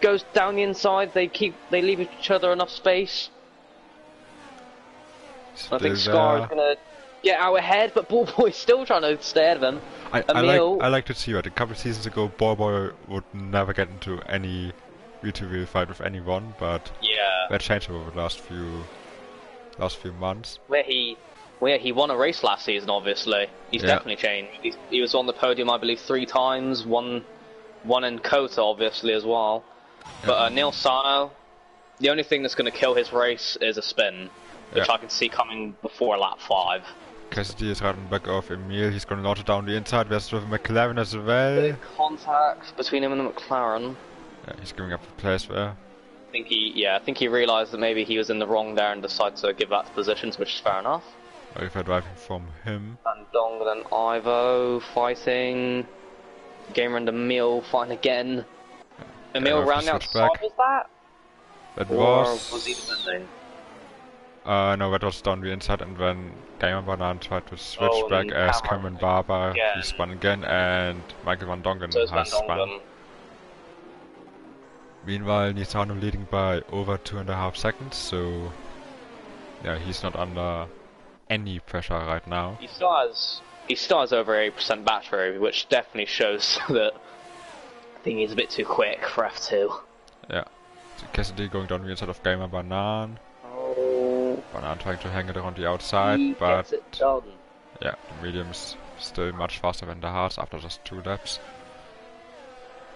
Speaker 2: goes down the inside. They leave each other enough space. I think Scar's gonna get out ahead, but ball boy's still trying to stay ahead of him.
Speaker 1: I like to see that. A couple of seasons ago, ball boy would never get into any wheel-to-wheel fight with anyone, but
Speaker 2: yeah,
Speaker 1: that changed over the last few months.
Speaker 2: Where he won a race last season, obviously. He's definitely changed. He was on the podium, I believe, 3 times. One in Kota, obviously, as well. But Neil Sano, the only thing that's going to kill his race is a spin, which I can see coming before lap 5.
Speaker 1: Cassidy is riding back off Emil. He's going to launch it down the inside. There's with McLaren as well.
Speaker 2: Big contact between him and the McLaren.
Speaker 1: Yeah, he's giving up the place there.
Speaker 2: I think he realised that maybe he was in the wrong there and decided to give that to positions, which is fair enough.
Speaker 1: Over driving from him.
Speaker 2: And Dongle and Ivo fighting. Gamer and Emil fighting again. Emil round outside, was that?
Speaker 1: That
Speaker 2: or
Speaker 1: was
Speaker 2: he defending?
Speaker 1: No, that was down the inside, and then Gamer Banan tried to switch back as Cameron Barber. He spun again, and Michael Van Dongen has spun. Meanwhile, Nisano leading by over 2.5 seconds, so yeah, he's not under any pressure right now.
Speaker 2: He still has over 8% battery, which definitely shows that I think he's a bit too quick for F2.
Speaker 1: Yeah. So Cassidy going down the inside of Gamer Banan.
Speaker 2: Oh.
Speaker 1: Banan trying to hang it around the outside, but yeah, the medium's still much faster than the hards after just 2 laps.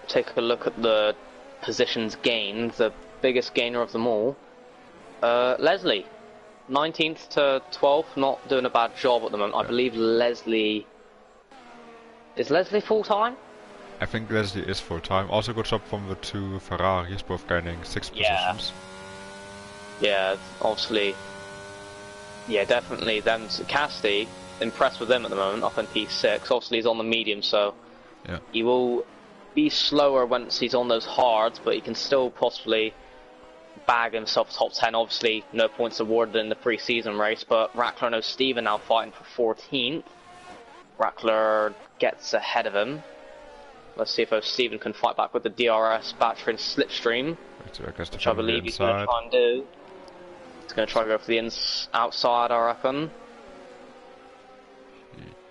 Speaker 2: Take a look at the positions gained, the biggest gainer of them all. Leslie. 19th to 12th, not doing a bad job at the moment. I believe Leslie... Is Leslie full-time?
Speaker 1: I think Leslie is full-time. Also good job from the 2 Ferraris, both gaining 6 positions.
Speaker 2: Yeah, obviously. Yeah, definitely. Then Cassidy, impressed with them at the moment, up in P6. Obviously he's on the medium, so he will be slower once he's on those hards, but he can still possibly bag himself top 10. Obviously no points awarded in the pre-season race, but Rackler and O'Steven now fighting for 14th. Rackler gets ahead of him. Let's see if O'Steven can fight back with the DRS battery and slipstream, which I believe he's going to try and do. He's going to try to go for the outside, I reckon.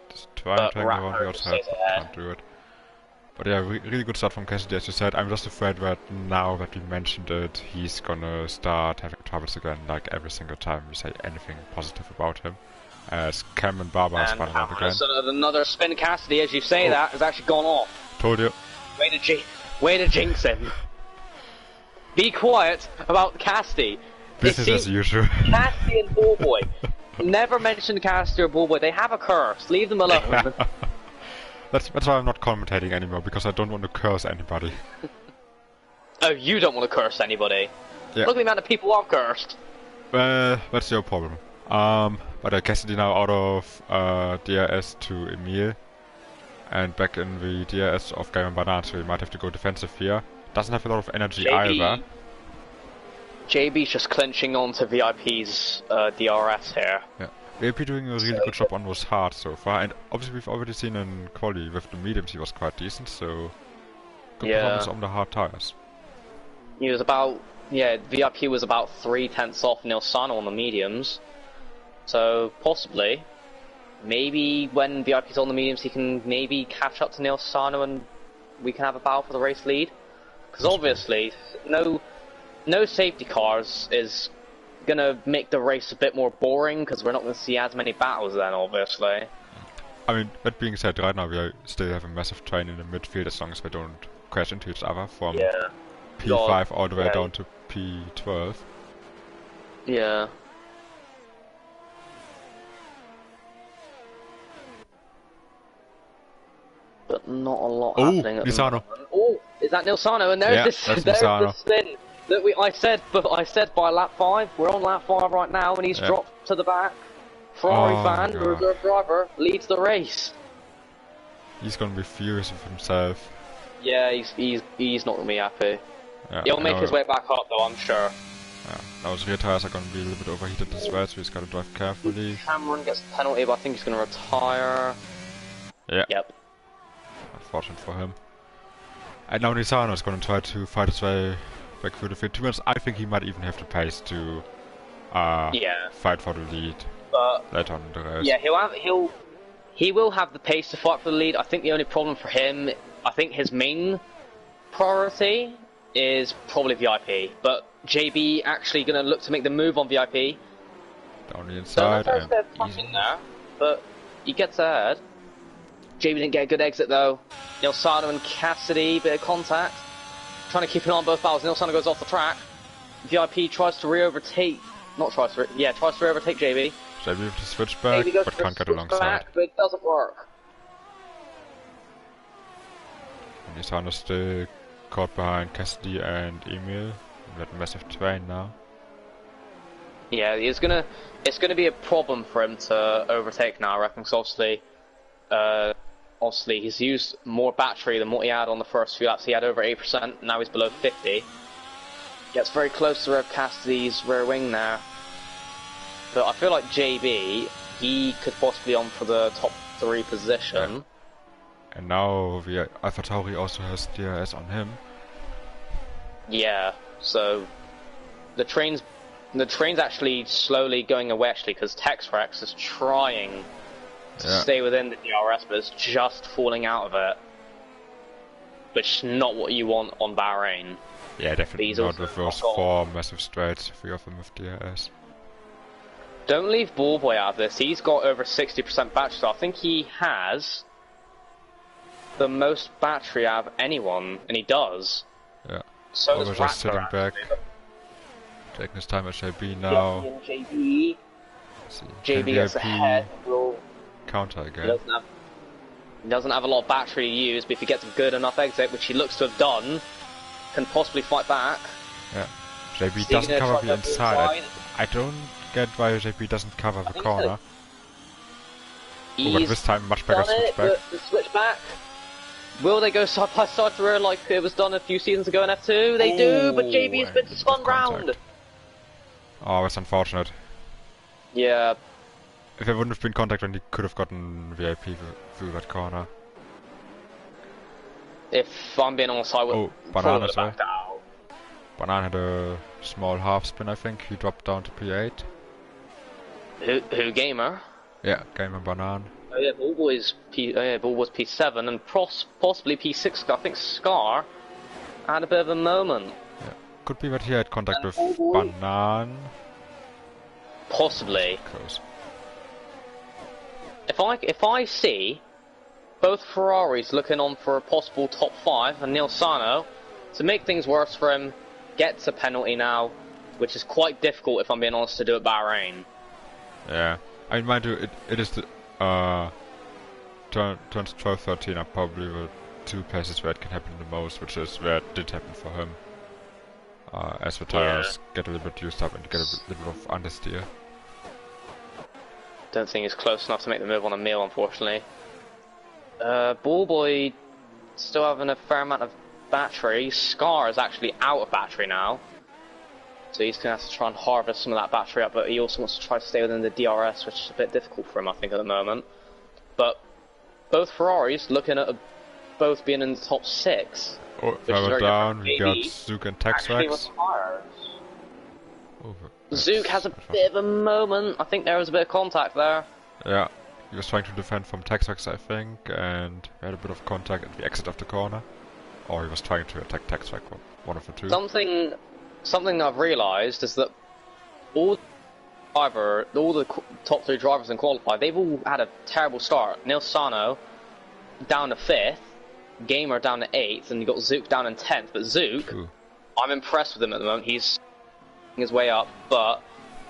Speaker 1: He's trying to go on the outside, can't do it. But yeah, really good start from Cassidy, as you said. I'm just afraid that now that we mentioned it, he's gonna start having troubles again, like every single time we say anything positive about him. As Cam and Barber has spun out again.
Speaker 2: Another spin. Cassidy, as you say that, has actually gone off.
Speaker 1: Told you.
Speaker 2: Way to jinx him. Be quiet about Cassidy.
Speaker 1: Business as usual.
Speaker 2: Cassidy and Ballboy. Never mention Cassidy or Ballboy. They have a curse. Leave them alone.
Speaker 1: That's why I'm not commentating anymore, because I don't want to curse anybody.
Speaker 2: Oh, you don't want to curse anybody? Yeah. Look at the amount of people I've cursed.
Speaker 1: That's your problem. But Cassidy now out of DRS to Emil, and back in the DRS of Gamer Banan, so he might have to go defensive here. Doesn't have a lot of energy either.
Speaker 2: JB's just clenching onto VIP's DRS here.
Speaker 1: Yeah. VIP doing a really good job on those hards so far, and obviously we've already seen in quali with the mediums he was quite decent, so good performance on the hard tires.
Speaker 2: He was about, VIP was about 3/10 off Neil Sano on the mediums, so possibly, maybe when VIP's on the mediums he can maybe catch up to Neil Sano and we can have a battle for the race lead, because obviously no safety cars is gonna make the race a bit more boring, because we're not gonna see as many battles then, obviously.
Speaker 1: I mean, that being said, right now we still have a massive train in the midfield, as long as we don't crash into each other from P5 all the way down to P12.
Speaker 2: Yeah. But not a lot happening at the moment. Oh, is that Nilsano? And there's the spin that I said by lap 5. We're on lap 5 right now, and he's dropped to the back. Ferrari fan, the reserve driver, leads the race.
Speaker 1: He's gonna be furious with himself.
Speaker 2: Yeah, he's not gonna be happy. Yeah, he'll make his way back up though, I'm sure.
Speaker 1: Now his rear tires are gonna be a little bit overheated as well, so he's gotta drive carefully.
Speaker 2: Cameron gets the penalty, but I think he's gonna retire.
Speaker 1: Yeah.
Speaker 2: Yep.
Speaker 1: Unfortunate for him. And now Nisano is gonna try to fight his way back through the field. To be honest, I think he might even have the pace to fight for the lead later on in the race.
Speaker 2: Yeah, he will have the pace to fight for the lead. I think the only problem for him, I think his main priority is probably VIP, but JB actually going to look to make the move on VIP.
Speaker 1: Down the inside and easy.
Speaker 2: There, but he gets ahead. JB didn't get a good exit though. Nilsano and Cassidy, bit of contact. Trying to keep an eye on both battles. Nilsano goes off the track. VIP tries to re-overtake. Tries to re-overtake JB.
Speaker 1: JB with the switchback, but can't get alongside.
Speaker 2: But it doesn't work.
Speaker 1: Nisano still caught behind Cassidy and Emil in that massive train now.
Speaker 2: Yeah, it's gonna be a problem for him to overtake now, I reckon, because obviously he's used more battery than what he had on the first few laps. He had over 8%, now he's below 50. Gets very close to Rev Cassidy's rear wing there. But I feel like JB, he could possibly on for the top 3 position.
Speaker 1: Yeah. And now the AlphaTauri also has DRS on him.
Speaker 2: Yeah, so the train's actually slowly going away actually, because Texrex is trying to stay within the DRS, but it's just falling out of it. Which is not what you want on Bahrain.
Speaker 1: Yeah, definitely not with those 4 massive straights, 3 of them with DRS.
Speaker 2: Don't leave Ballboy out of this. He's got over 60% battery, so I think he has the most battery out of anyone, and he does.
Speaker 1: Yeah.
Speaker 2: So
Speaker 1: does just sitting back, taking his time at JB now.
Speaker 2: JB gets ahead.
Speaker 1: Counter again.
Speaker 2: He doesn't have a lot of battery to use, but if he gets a good enough exit, which he looks to have done, can possibly fight back.
Speaker 1: Yeah. JB doesn't cover the inside. I don't get why JB doesn't cover the corner. But this time much better switchback.
Speaker 2: The switchback. Will they go side by side through like it was done a few seasons ago in F2? They do, but JB has been spun round.
Speaker 1: Oh, that's unfortunate.
Speaker 2: Yeah.
Speaker 1: If there wouldn't have been contact, then he could have gotten VIP through that corner.
Speaker 2: If I'm being honest, I would
Speaker 1: Banana as well. Banana had a small half spin, I think. He dropped down to P8.
Speaker 2: Who Gamer?
Speaker 1: Yeah, Gamer Banana.
Speaker 2: Oh yeah, Ballboy's P7 and possibly P6. I think Scar had a bit of a moment.
Speaker 1: Yeah, could be that he had contact with Banana.
Speaker 2: Possibly.
Speaker 1: Close.
Speaker 2: If I see both Ferraris looking on for a possible top 5 and Nilsano, to make things worse for him, gets a penalty now, which is quite difficult if I'm being honest to do at Bahrain.
Speaker 1: Yeah, I mean, mind you, it is the turns 12-13 are probably the 2 places where it can happen the most, which is where it did happen for him. As the tires get a little bit used up and get a little bit of understeer.
Speaker 2: Don't think he's close enough to make the move on Emil, unfortunately. Ballboy still having a fair amount of battery. Scar is actually out of battery now, so he's going to have to try and harvest some of that battery up, but he also wants to try to stay within the DRS, which is a bit difficult for him, I think, at the moment. But both Ferraris looking at both being in the top 6.
Speaker 1: Oh, further down, we got Zook and Texrex.
Speaker 2: Zook has a bit of a moment. I think there was a bit of contact there.
Speaker 1: Yeah, he was trying to defend from Texrex, I think, and we had a bit of contact at the exit of the corner. Or he was trying to attack Texrex, one of the 2.
Speaker 2: Something I've realised is that all the top 3 drivers in qualify, they've all had a terrible start. Nilsano down to 5th, Gamer down to 8th, and you got Zook down in 10th. But Zook, I'm impressed with him at the moment. He's his way up, but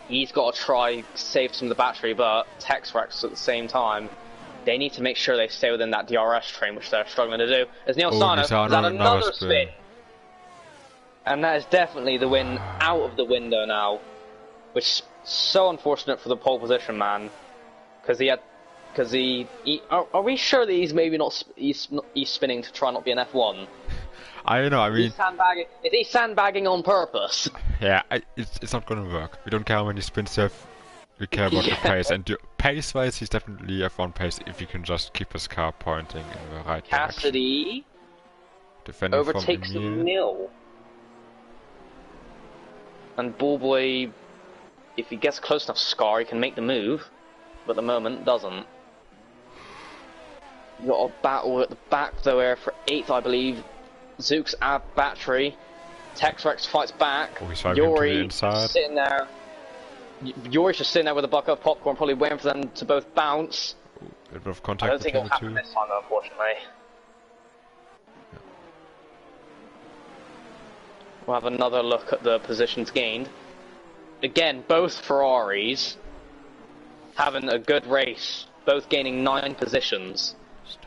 Speaker 2: he's got to try save some of the battery. But Texrex at the same time, they need to make sure they stay within that DRS train, which they're struggling to do. As Nilsano has had another spin. And that is definitely the win out of the window now, which is so unfortunate for the pole position man, because are we sure that he's maybe not he's spinning to try not be an F1?
Speaker 1: I know. I mean,
Speaker 2: Is he sandbagging on purpose?
Speaker 1: yeah, it's not gonna work. We don't care how many spins you have. We care about the pace, and pace-wise, he's definitely F1 pace if he can just keep his car pointing in the right direction.
Speaker 2: Cassidy
Speaker 1: Defending
Speaker 2: overtakes
Speaker 1: from
Speaker 2: the mill. And Ballboy, if he gets close enough, Scar, he can make the move, but at the moment doesn't. You got a battle at the back though, there for 8th, I believe. Zook's ab battery. Texrex fights back.
Speaker 1: Oh, he's Yuri
Speaker 2: sitting there. Yuri's just sitting there with a bucket of popcorn, probably waiting for them to both bounce.
Speaker 1: Ooh, a bit of contact
Speaker 2: I don't think it'll
Speaker 1: between
Speaker 2: happen this time, unfortunately.
Speaker 1: Yeah.
Speaker 2: We'll have another look at the positions gained. Again, both Ferraris having a good race, both gaining 9 positions.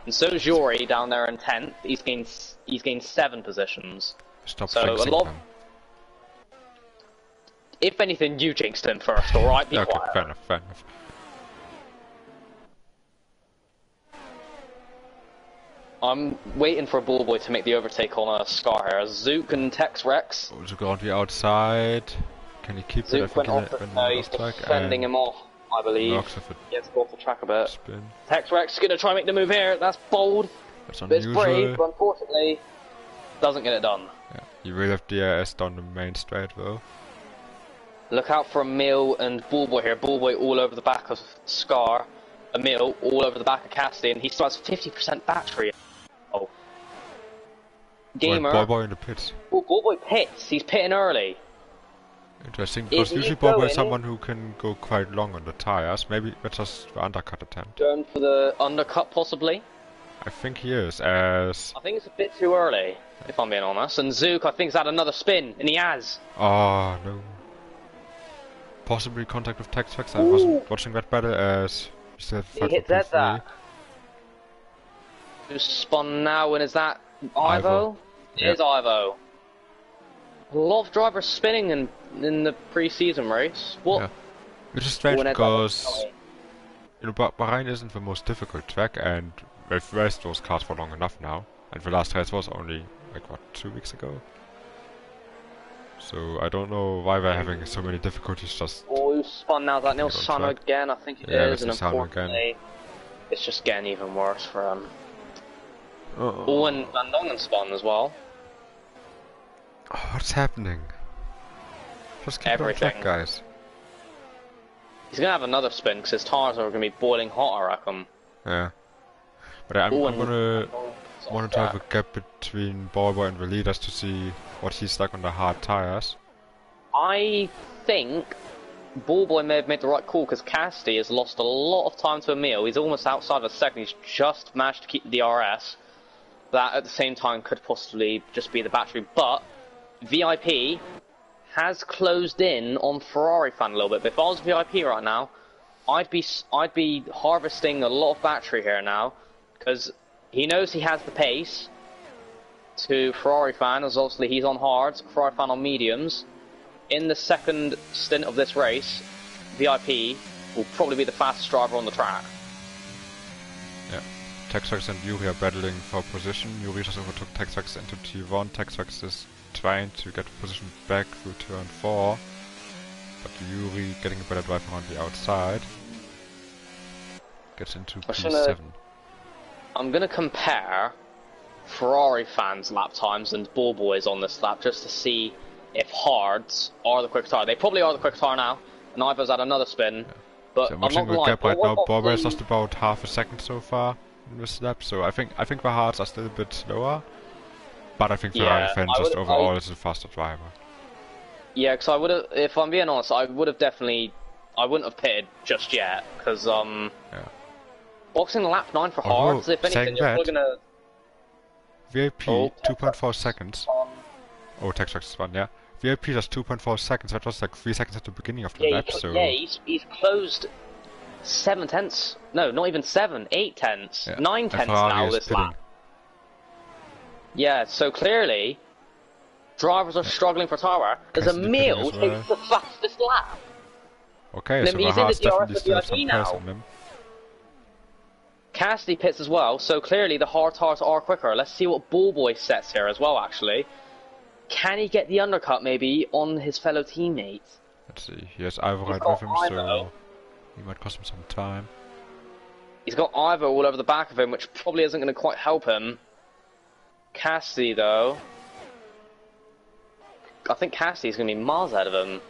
Speaker 2: And so is Yuri down there in 10th. He's gained 7 positions.
Speaker 1: Stop
Speaker 2: so a lot. If anything, you jinxed him first, alright? Be
Speaker 1: okay,
Speaker 2: quiet.
Speaker 1: fair enough, fair enough.
Speaker 2: I'm waiting for a Ballboy to make the overtake on a Scar here. Zook and Texrex.
Speaker 1: Oh, Zook on the outside. Can he keep
Speaker 2: Zook
Speaker 1: it?
Speaker 2: went off the, no, he's defending him off, I believe. He has to go off the track a bit.
Speaker 1: Spin.
Speaker 2: Texrex is going to try and make the move here. That's bold.
Speaker 1: That's
Speaker 2: but it's brave, but unfortunately, doesn't get it done.
Speaker 1: Yeah, you will have DRS down the main straight though.
Speaker 2: Look out for Emil and Ballboy here. Ballboy all over the back of Scar. Emil all over the back of Cassidy, and he still has 50% battery. Oh. Gamer.
Speaker 1: Ballboy in the pits.
Speaker 2: Oh, Ballboy pits. He's pitting early.
Speaker 1: Interesting, because usually Ballboy is someone who can go quite long on the tires. Maybe that's just the undercut attempt.
Speaker 2: Going for the undercut, possibly?
Speaker 1: I think he is, as...
Speaker 2: I think it's a bit too early, if I'm being honest. And Zook, I think, has had another spin, and he has.
Speaker 1: Oh, no. Possibly contact with Texrex. I wasn't watching that better, as...
Speaker 2: He hit that. Who's spun now, and is that Ivo? It is Ivo. A lot of drivers spinning in the pre-season race. What?
Speaker 1: Yeah. Which is strange because you know, Bahrain isn't the most difficult track, and we've raced those cars for long enough now. And the last race was only like what, 2 weeks ago. So I don't know why we're having so many difficulties. Just
Speaker 2: who spun now? Is that Neil Sano again? I think it is, and unfortunately, it's just getting even worse for him. Oh, and Van Dongen spun as well.
Speaker 1: Oh, what's happening? Just keep on track, guys.
Speaker 2: He's gonna have another spin because his tires are gonna be boiling hot, I reckon.
Speaker 1: Yeah. But I'm gonna monitor the gap between Ballboy and the leaders to see what he's like on the hard tires.
Speaker 2: I think Ballboy may have made the right call because Cassidy has lost a lot of time to Emil. He's almost outside of a second. He's just managed to keep the DRS. That at the same time could possibly just be the battery, but VIP has closed in on Ferrari fan a little bit. But if I was VIP right now, I'd be harvesting a lot of battery here now because he knows he has the pace to Ferrari fan, as obviously he's on hards, Ferrari fan on mediums. In the second stint of this race, VIP will probably be the fastest driver on the track.
Speaker 1: Yeah. Texrex and Yuri are battling for position. Yuri just overtook Texrex into T1. Texrex is trying to get position back through turn 4, but Yuri getting a better drive around the outside. Gets into P7.
Speaker 2: I'm gonna compare Ferrari fans' lap times and Ballboys on this lap just to see if hards are the quick tire. They probably are the quick tire now, and Ivo's had another spin. Yeah. But
Speaker 1: so I'm watching the gap right now. Ballboy is just about half a second so far in this lap, so I think the hards are still a bit slower. But I think Ferrari fan just overall is a faster driver.
Speaker 2: Yeah, because I would have, if I'm being honest, I wouldn't have pitted just yet, because boxing lap 9 for hards, if anything, you're probably gonna...
Speaker 1: VIP 2.4 seconds. Oh, Texrex spun, yeah. VIP just 2.4 seconds, that was like 3 seconds at the beginning of the lap, so...
Speaker 2: Yeah, he's closed 7 tenths, no, not even 7, 8 tenths, 9 tenths now this lap. Yeah, so clearly, drivers are struggling for tire. As Emil takes the fastest lap.
Speaker 1: Okay, so the hards definitely still have some pace on them.
Speaker 2: Cassidy pits as well, so clearly the hard tires are quicker. Let's see what Ballboy sets here as well, actually. Can he get the undercut, maybe, on his fellow teammates?
Speaker 1: Let's see. He has Ivo right with him, so he might cost him some time.
Speaker 2: He's got Ivo all over the back of him, which probably isn't going to quite help him. Cassidy, though. I think Cassidy's going to be miles ahead of him.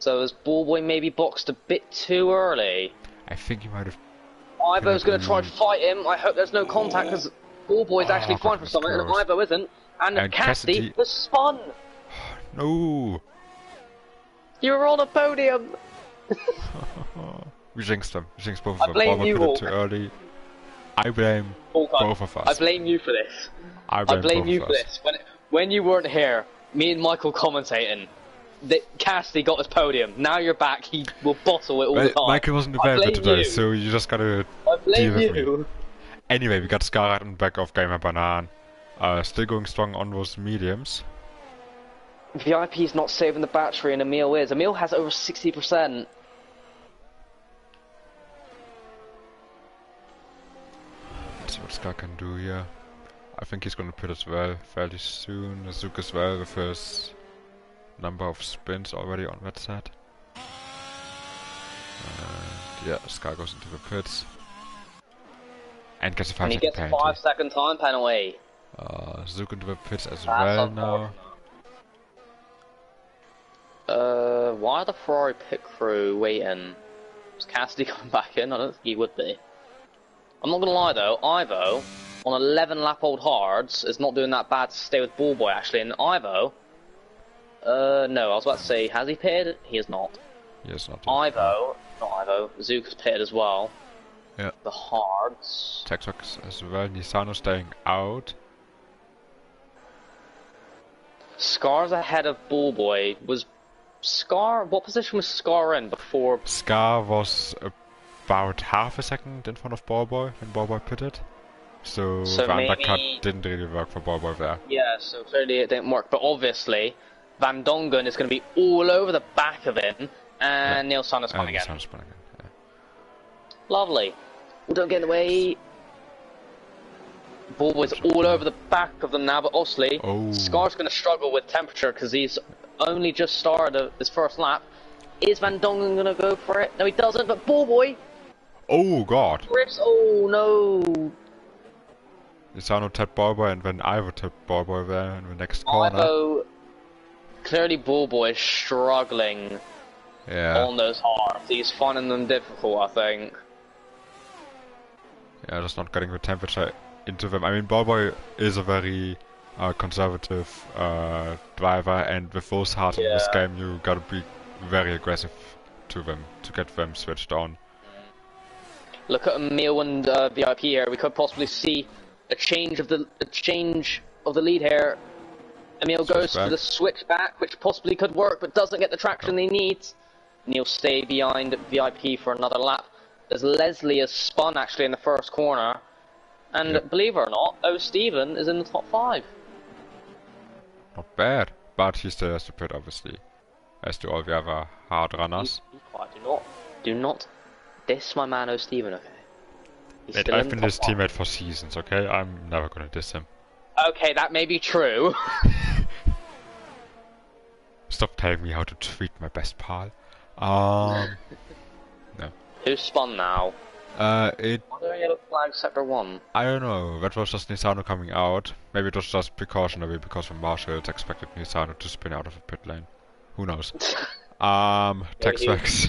Speaker 2: So has Ballboy maybe boxed a bit too early?
Speaker 1: I think he might have...
Speaker 2: Ivo's going to try and fight him. I hope there's no contact, because Ballboy's actually fine for something, and Ivo isn't. And Cassidy has spun!
Speaker 1: No!
Speaker 2: You were on a podium!
Speaker 1: We jinxed them. We jinxed both of them.
Speaker 2: I blame you,
Speaker 1: put it too early. I blame both of us.
Speaker 2: I blame you for this.
Speaker 1: I blame you for
Speaker 2: this. When you weren't here, me and Michael commentating, Cassidy got his podium. Now you're back, he will bottle it all the time.
Speaker 1: Michael wasn't available today, so you just gotta deal with me. Anyway, we got Scarlet on the back of Gamer Banan. Still going strong on those mediums.
Speaker 2: VIP's not saving the battery, and Emil is. Emil has over 60%.
Speaker 1: Let's see what Scar can do here. I think he's gonna pit as well fairly soon. Zook as well with his number of spins already on that set. Yeah, Scar goes into the pits. And gets a 5 second penalty.
Speaker 2: And he gets a 5-second time penalty.
Speaker 1: Zook into the pits as well now.
Speaker 2: Why are the Ferrari pit crew waiting? Is Cassidy coming back in? I don't think he would be. I'm not gonna lie though, Ivo, on 11 lap old hards, is not doing that bad to stay with Ballboy actually, and Ivo, no, I was about to say, has he pitted? He is not.
Speaker 1: He is not.
Speaker 2: Zook has pitted as well.
Speaker 1: Yeah.
Speaker 2: The hards.
Speaker 1: Texas as well, Nisano staying out.
Speaker 2: Scar's ahead of Ballboy. What position was Scar in before?
Speaker 1: Scar was about half a second in front of Ballboy when Ballboy pitted. So the undercut didn't really work for Ballboy there. Yeah,
Speaker 2: so clearly it didn't work. But obviously, Van Dongen is going to be all over the back of him, and Neil Sano spun again.
Speaker 1: Yeah.
Speaker 2: Lovely. Well, don't get in the way. Ballboy's all over the back of them now, but obviously, Scar's going to struggle with temperature because he's only just started his first lap. Is Van Dongen going to go for it? No, he doesn't, but Ballboy!
Speaker 1: Oh, God!
Speaker 2: Oh, no!
Speaker 1: Nisano tapped Ballboy and then Ivo tapped Ballboy there in the next corner.
Speaker 2: Ivo, clearly Ballboy is struggling on those hards. He's finding them difficult, I think.
Speaker 1: Yeah, just not getting the temperature into them. I mean, Ballboy is a very conservative driver, and with those hards in this game, you gotta be very aggressive to them to get them switched on.
Speaker 2: Look at Emil and VIP here. We could possibly see a change of the lead here. Emil goes for the switch back, which possibly could work, but doesn't get the traction he needs. And he'll stay behind VIP for another lap, as Leslie has spun actually in the first corner. And believe it or not, Steven is in the top 5.
Speaker 1: Not bad, but he still has to pit, obviously, as do all the other hard runners.
Speaker 2: Do not diss my man Steven, okay?
Speaker 1: Mate, I've been his teammate for seasons, okay? I'm never gonna diss him.
Speaker 2: Okay, that may be true.
Speaker 1: Stop telling me how to treat my best pal. No.
Speaker 2: Who's spun now? Why do I yellow flag sector 1?
Speaker 1: I don't know, that was just Nisano coming out. Maybe it was just precautionary because from Marshall expected Nisano to spin out of the pit lane. Who knows? Texrex.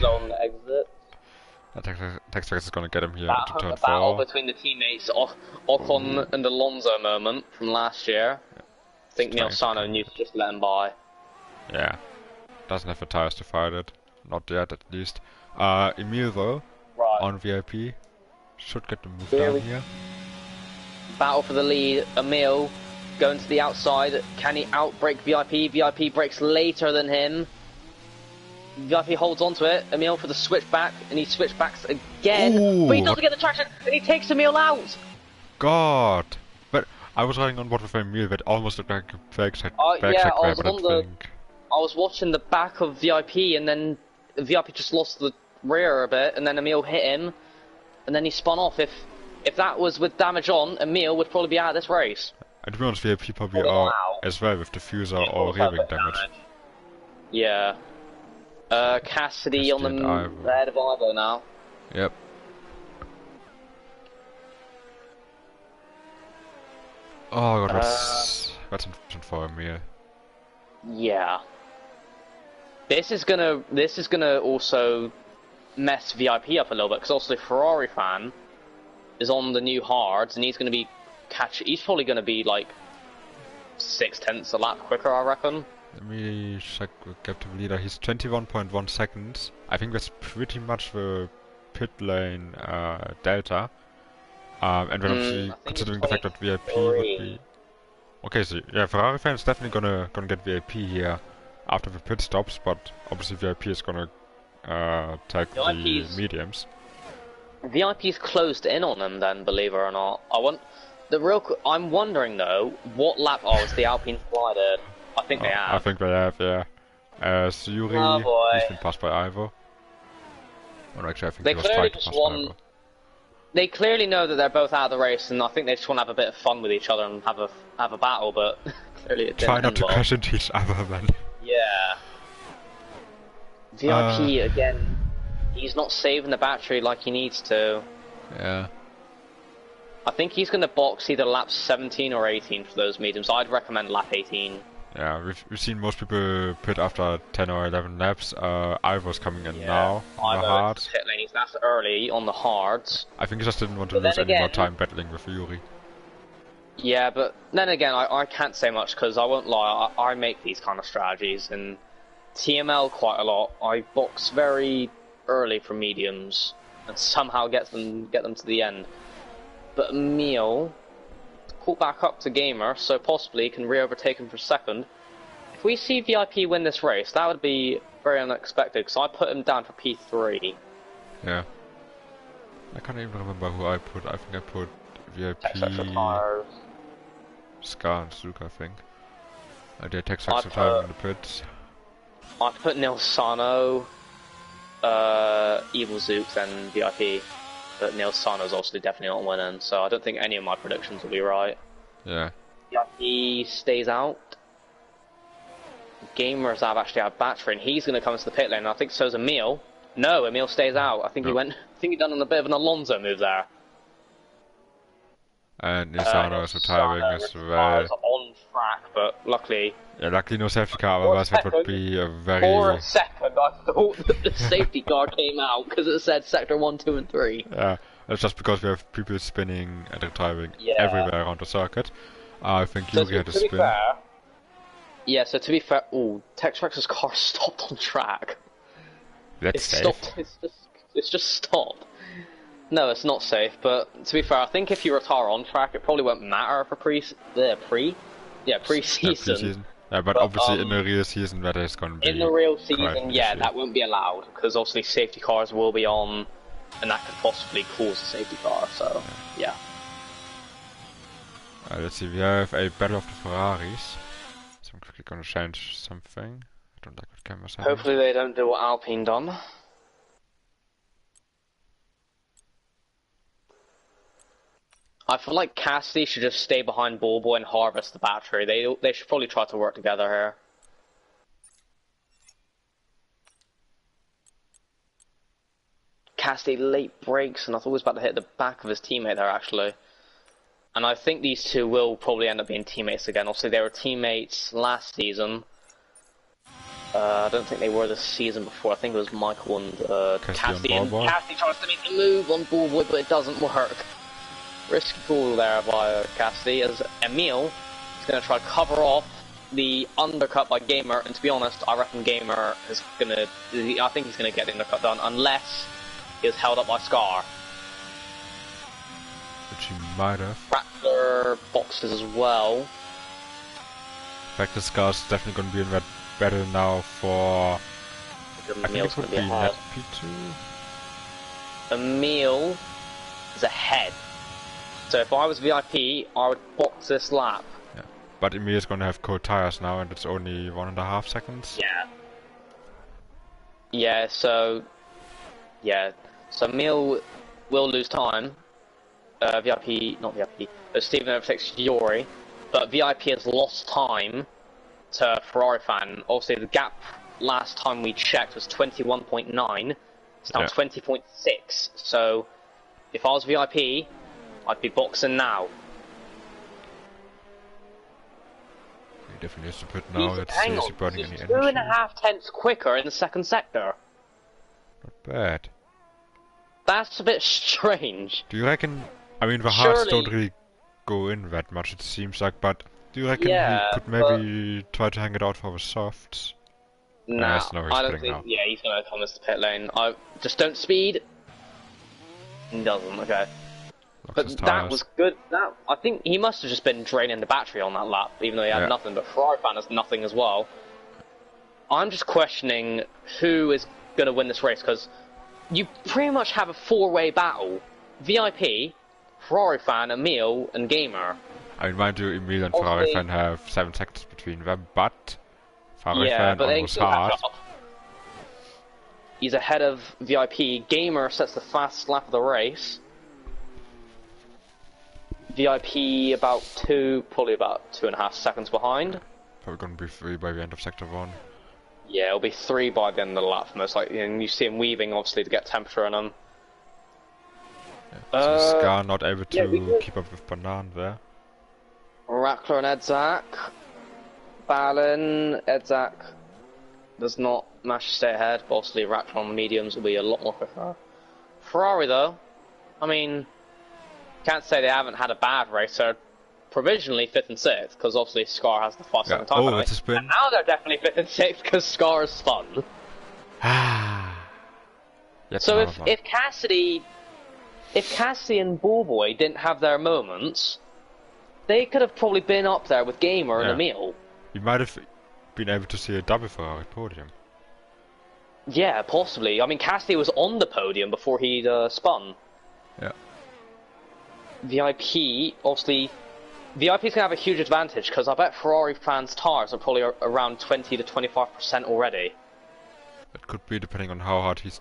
Speaker 1: Texrex is gonna get him here into turn 4.
Speaker 2: Battle between the teammates, Ocon and Alonso moment from last year. I think Neil Sano needs to just let him by.
Speaker 1: Yeah. Doesn't have the tires to fight it. Not yet, at least. Emil though, on VIP, should get the move down here.
Speaker 2: Battle for the lead. Emil going to the outside. Can he outbrake VIP? VIP breaks later than him. VIP holds onto it. Emil for the switchback, and he switchbacks again. Ooh, but he doesn't get the traction, and he takes Emil out.
Speaker 1: God, but I was running on board with Emil that almost looked like a fake check. I
Speaker 2: was watching the back of VIP, and then VIP just lost the rear a bit, and then Emil hit him, and then he spun off. If If that was with damage on, Emil would probably be out of this race.
Speaker 1: And to be honest, VIP probably
Speaker 2: Probably not
Speaker 1: are
Speaker 2: out.
Speaker 1: as well with diffuser
Speaker 2: Of
Speaker 1: or
Speaker 2: course, have a
Speaker 1: rearing
Speaker 2: bit of
Speaker 1: damage.
Speaker 2: Yeah. Cassidy on
Speaker 1: and
Speaker 2: the
Speaker 1: Ivo.
Speaker 2: head of Ivo now.
Speaker 1: Yep. Oh god, that's unfortunate for Emil.
Speaker 2: Yeah. This is gonna also mess VIP up a little bit because also the Ferrari fan is on the new hards and he's gonna be he's probably gonna be like 0.6 a lap quicker, I reckon.
Speaker 1: Let me check the gap to the leader. He's 21.1 seconds. I think that's pretty much the pit lane delta. And then obviously
Speaker 2: I think it's
Speaker 1: considering the fact that VIP would be... Okay, so yeah, Ferrari fans definitely gonna get VIP here after the pit stops, but obviously VIP is gonna take the mediums.
Speaker 2: VIP's closed in on them then, believe it or not. I'm wondering though, what lap... Oh, it's the Alpine slided. I think they have.
Speaker 1: I think they have, yeah. Yuri,
Speaker 2: oh boy.
Speaker 1: He's been passed by Ivo. Or actually, I think
Speaker 2: They
Speaker 1: he was trying to pass by Ivo.
Speaker 2: They clearly know that they're both out of the race, and I think they just want to have a bit of fun with each other and have a battle, but clearly it didn't
Speaker 1: Try not to
Speaker 2: well.
Speaker 1: crash into each other, man.
Speaker 2: Yeah. VIP, again, he's not saving the battery like he needs to.
Speaker 1: Yeah.
Speaker 2: I think he's going to box either lap 17 or 18 for those mediums. I'd recommend lap 18.
Speaker 1: Yeah, we've seen most people pit after 10 or 11 laps. Ivo's coming in now on the hards.
Speaker 2: Pit lane. That's early on the hards.
Speaker 1: I think he just didn't want to lose any more time battling with Yuri.
Speaker 2: Yeah, but then again, I can't say much because I won't lie. I make these kind of strategies and TML quite a lot. I box very early for mediums and somehow get them to the end. But Emil caught back up to Gamer, so possibly can re-overtake him for second. If we see VIP win this race, that would be very unexpected, because I put him down for P3.
Speaker 1: Yeah. I can't even remember who I put. I think I put VIP, Scar and Zuka, I think. I did text extra time in the pits.
Speaker 2: I put Nilsano, Evil Zooks and VIP. But Neil Sano's obviously definitely not winning, so I don't think any of my predictions will be right.
Speaker 1: Yeah.
Speaker 2: He stays out. Gamers have actually had battery, and he's going to come into the pit lane. And I think so's Emil. No, Emil stays out. I think he went. I think he done on a bit of an Alonso move there.
Speaker 1: And Nisano is retiring as well.
Speaker 2: On track, but luckily.
Speaker 1: Yeah, luckily no safety car, otherwise it would be a very...
Speaker 2: For a second, I thought that the safety car came out because it said sector 1, 2, and 3.
Speaker 1: Yeah, that's just because we have people spinning and retiring everywhere around the circuit. I think Yuri had a spin.
Speaker 2: So to be fair, Texrex's car stopped on track.
Speaker 1: That's safe.
Speaker 2: It's just stopped. No, it's not safe, but to be fair, I think if you retire on track, it probably won't matter for preseason.
Speaker 1: Yeah, but obviously in the real season that is going to be...
Speaker 2: In the real season, that won't be allowed, because obviously safety cars will be on, and that could possibly cause a safety car, so, yeah.
Speaker 1: Let's see, we have a battle of the Ferraris. So I'm quickly going to change something. I don't like what camera's having.
Speaker 2: Hopefully they don't do what Alpine done. I feel like Cassidy should just stay behind Ballboy and harvest the battery. They should probably try to work together here. Cassidy late brakes, and I thought he was about to hit the back of his teammate there, actually. And I think these two will probably end up being teammates again. Obviously, they were teammates last season. I don't think they were the season before. I think it was Michael and Cassidy. And Cassidy tries to make the move on Ballboy, but it doesn't work. Risky call there by Cassidy, as Emil is going to try to cover off the undercut by Gamer, and to be honest, I reckon Gamer is going to... I think he's going to get the undercut done, unless he is held up by Scar.
Speaker 1: Which he might have.
Speaker 2: Rattler boxes as well.
Speaker 1: In fact, the Scar's definitely going to be in that battle now for... I think it would be net P2.
Speaker 2: Emil is ahead. So if I was VIP, I would box this lap.
Speaker 1: Yeah. But Emil is going to have cold tires now, and it's only 1.5 seconds.
Speaker 2: Yeah. So Emil will lose time. VIP, not VIP, Stephen overtakes Fiore, but VIP has lost time to Ferrari fan. Obviously, the gap last time we checked was 21.9. It's now 20.6. So, if I was VIP, I'd be boxing now.
Speaker 1: He definitely has to put now. Let's see, is he burning any energy?
Speaker 2: 2.5 tenths quicker in the second sector.
Speaker 1: Not bad.
Speaker 2: That's a bit strange.
Speaker 1: Do you reckon? I mean, the hards don't really go in that much, it seems like, but do you reckon he could maybe try to hang it out for the softs?
Speaker 2: Nah,
Speaker 1: no,
Speaker 2: I don't think. Yeah, he's gonna come into the pit lane. I just don't speed. He doesn't. Okay. But that was good. That I think he must have just been draining the battery on that lap, even though he had nothing. But Ferrari fan has nothing as well. I'm just questioning who is going to win this race, because you pretty much have a four-way battle: VIP, Ferrari fan, Emil, and Gamer.
Speaker 1: I mean, mind you, Emil and Ferrari fan have 7 seconds between them, but Ferrari fan almost hard.
Speaker 2: He's ahead of VIP. Gamer sets the fastest lap of the race. VIP probably about 2.5 seconds behind.
Speaker 1: Probably going to be 3 by the end of Sector 1.
Speaker 2: Yeah, it'll be 3 by the end of the lap, most likely. And you see him weaving, obviously, to get temperature on him.
Speaker 1: Yeah. So Scar not able to keep up with Banan there.
Speaker 2: Rackler and Edzak. Balin, Edzak does not manage to stay ahead. But obviously, Rackler on the mediums will be a lot more quicker. Ferrari, though, I mean, can't say they haven't had a bad race. They're provisionally 5th and 6th, because obviously Scar has the fast second time.
Speaker 1: Oh, that's a spin.
Speaker 2: And now they're definitely 5th and 6th, because Scar is spun. So if Cassidy and Ballboy didn't have their moments, they could have probably been up there with Gamer and Emil.
Speaker 1: You might have been able to see a double Ferrari podium.
Speaker 2: Yeah, possibly. I mean, Cassidy was on the podium before he'd spun.
Speaker 1: Yeah.
Speaker 2: VIP, obviously, VIP's going to have a huge advantage, because I bet Ferrari fans' tyres are probably around 20 to 25% already.
Speaker 1: It could be, depending on how hard he's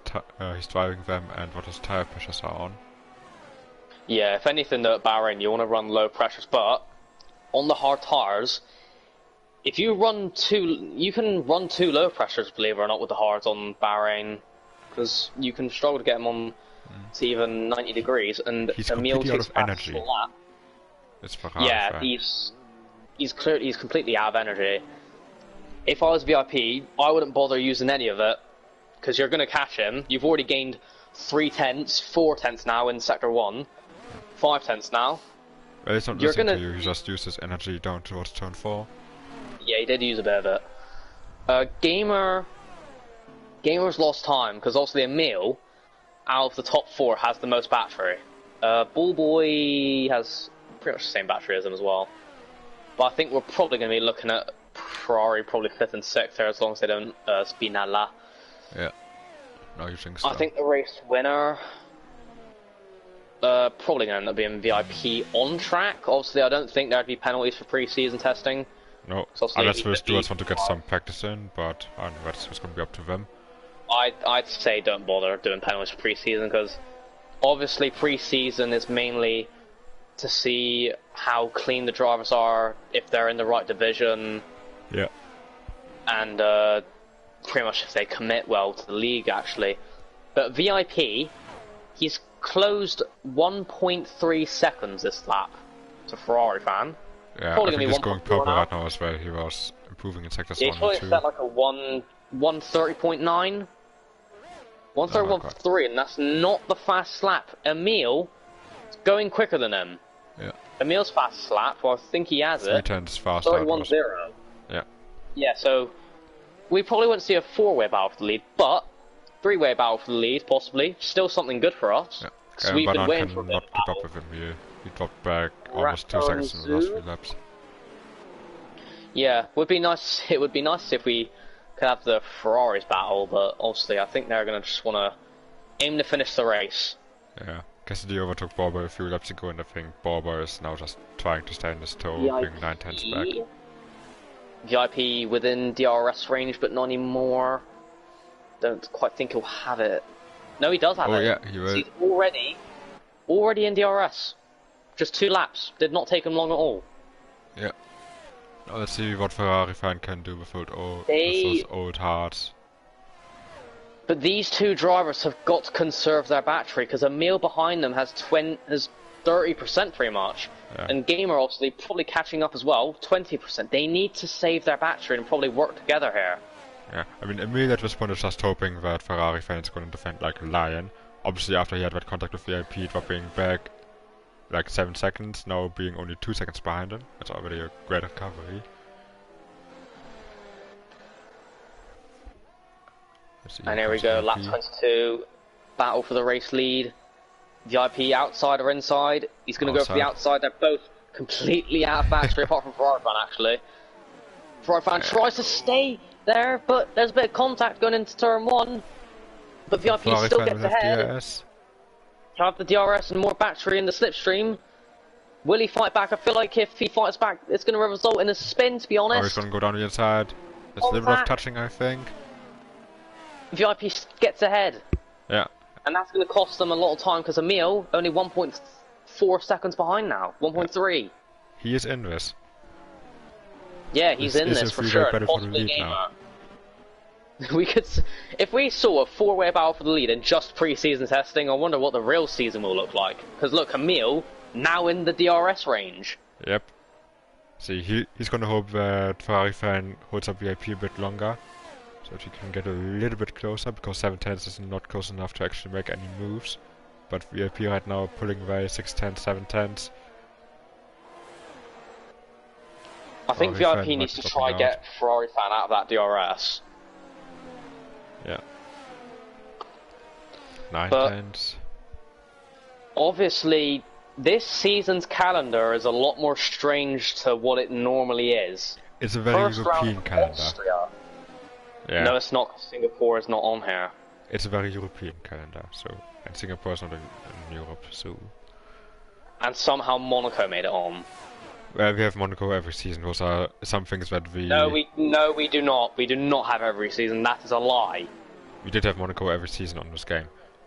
Speaker 1: driving them and what his tyre pressures are on.
Speaker 2: Yeah, if anything, at Bahrain, you want to run low pressures, but on the hard tyres, if you run you can run 2 low pressures, believe it or not, with the hards on Bahrain, because you can struggle to get them on to even 90 degrees, and
Speaker 1: he's
Speaker 2: Emil
Speaker 1: completely out
Speaker 2: takes
Speaker 1: of energy.
Speaker 2: lap.
Speaker 1: It's Ferrari.
Speaker 2: Yeah, he's completely out of energy. If I was VIP, I wouldn't bother using any of it, because you're going to catch him. You've already gained 3 tenths, 4 tenths now in Sector 1, 5 tenths now.
Speaker 1: Well, he's not listening to you, he just used his energy down towards turn 4.
Speaker 2: Yeah, he did use a bit of it. Gamer's lost time, because obviously Emil, out of the top 4, has the most battery. Ballboy has pretty much the same battery as him as well. But I think we're probably going to be looking at Ferrari probably 5th and 6th there, as long as they don't spin that lap.
Speaker 1: Yeah. No, you think so?
Speaker 2: I think the race winner probably going to end up being VIP on track. Obviously, I don't think there'd be penalties for pre-season testing.
Speaker 1: No, unless the stewards want to get some practice in, but I don't know, that's just going to be up to them.
Speaker 2: I'd say don't bother doing penalties for pre-season, because obviously pre-season is mainly to see how clean the drivers are, if they're in the right division.
Speaker 1: Yeah.
Speaker 2: And pretty much if they commit well to the league, actually. But VIP, he's closed 1.3 seconds this lap to Ferrari fan.
Speaker 1: Yeah, I think he's going purple right now as well. He was improving in sectors 1 and 2.
Speaker 2: He's set like a 130.9. 131.3, and that's not the fast lap. Emil is going quicker than him.
Speaker 1: Yeah.
Speaker 2: Emil's fast lap, well, I think he has
Speaker 1: 3 tenths faster.
Speaker 2: 31.0.
Speaker 1: Yeah.
Speaker 2: Yeah, so we probably won't see a 4-way battle for the lead, but 3-way battle for the lead, possibly. Still something good for us.
Speaker 1: Yeah.
Speaker 2: So we've been waiting for
Speaker 1: not keep up with him here. He dropped back almost 2 seconds in the last few laps.
Speaker 2: Yeah, would be nice. It would be nice if we could have the Ferraris battle, but obviously I think they're going to just want to aim to finish the race.
Speaker 1: Yeah, Cassidy overtook Barber a few laps ago, and I think Barber is now just trying to stay in his toe, being 9 tenths back.
Speaker 2: VIP within DRS range, but not anymore. Don't quite think he'll have it. No, he does have it.
Speaker 1: Oh yeah, he will.
Speaker 2: He's already in DRS. Just 2 laps. Did not take him long at all.
Speaker 1: Yeah. Now let's see what Ferrari fan can do with those old hearts.
Speaker 2: But these 2 drivers have got to conserve their battery because Emil behind them has 30% pretty much.
Speaker 1: Yeah.
Speaker 2: And Gamer obviously probably catching up as well, 20%. They need to save their battery and probably work together here.
Speaker 1: Yeah, I mean, Emil at this point is just hoping that Ferrari fans are going to defend like a lion. Obviously, after he had that contact with VIP, dropping back like 7 seconds, now being only 2 seconds behind him. That's already a great recovery.
Speaker 2: And here we go, lap 22, battle for the race lead. VIP outside or inside? He's going to go for the outside. They're both completely out of battery, apart from Ferrari fan actually. Ferrari fan tries to stay there, but there's a bit of contact going into turn 1. But VIP still gets ahead. He'll have the DRS and more battery in the slipstream. Will he fight back? I feel like if he fights back, it's going to result in a spin, to be honest.
Speaker 1: Or he's going to go down the inside. There's a little bit of touching, I think.
Speaker 2: VIP gets ahead.
Speaker 1: Yeah.
Speaker 2: And that's going to cost them a lot of time because Emil only 1.4 seconds behind now. 1.3.
Speaker 1: He is in this.
Speaker 2: Yeah, he's in this for sure. Possibly Gamer. We could, if we saw a 4-way battle for the lead in just pre-season testing, I wonder what the real season will look like. Because look, Emil now in the DRS range.
Speaker 1: Yep. See, he's gonna hope that Ferrari fan holds up VIP a bit longer, so that he can get a little bit closer. Because 7 tenths is not close enough to actually make any moves. But VIP right now pulling away 6 tenths, 7 tenths.
Speaker 2: I think VIP needs to try get Ferrari fan out of that DRS.
Speaker 1: Yeah. 9 tenths.
Speaker 2: Obviously, this season's calendar is a lot more strange to what it normally is.
Speaker 1: It's a very European calendar.
Speaker 2: Austria.
Speaker 1: Yeah.
Speaker 2: No, it's not. Singapore is not on here.
Speaker 1: It's a very European calendar, so and Singapore is not in Europe, so.
Speaker 2: And somehow Monaco made it on.
Speaker 1: Well, we have Monaco every season. Those are some things that we.
Speaker 2: No, we do not. We do not have every season. That is a lie.
Speaker 1: We did have Monaco every season on this game.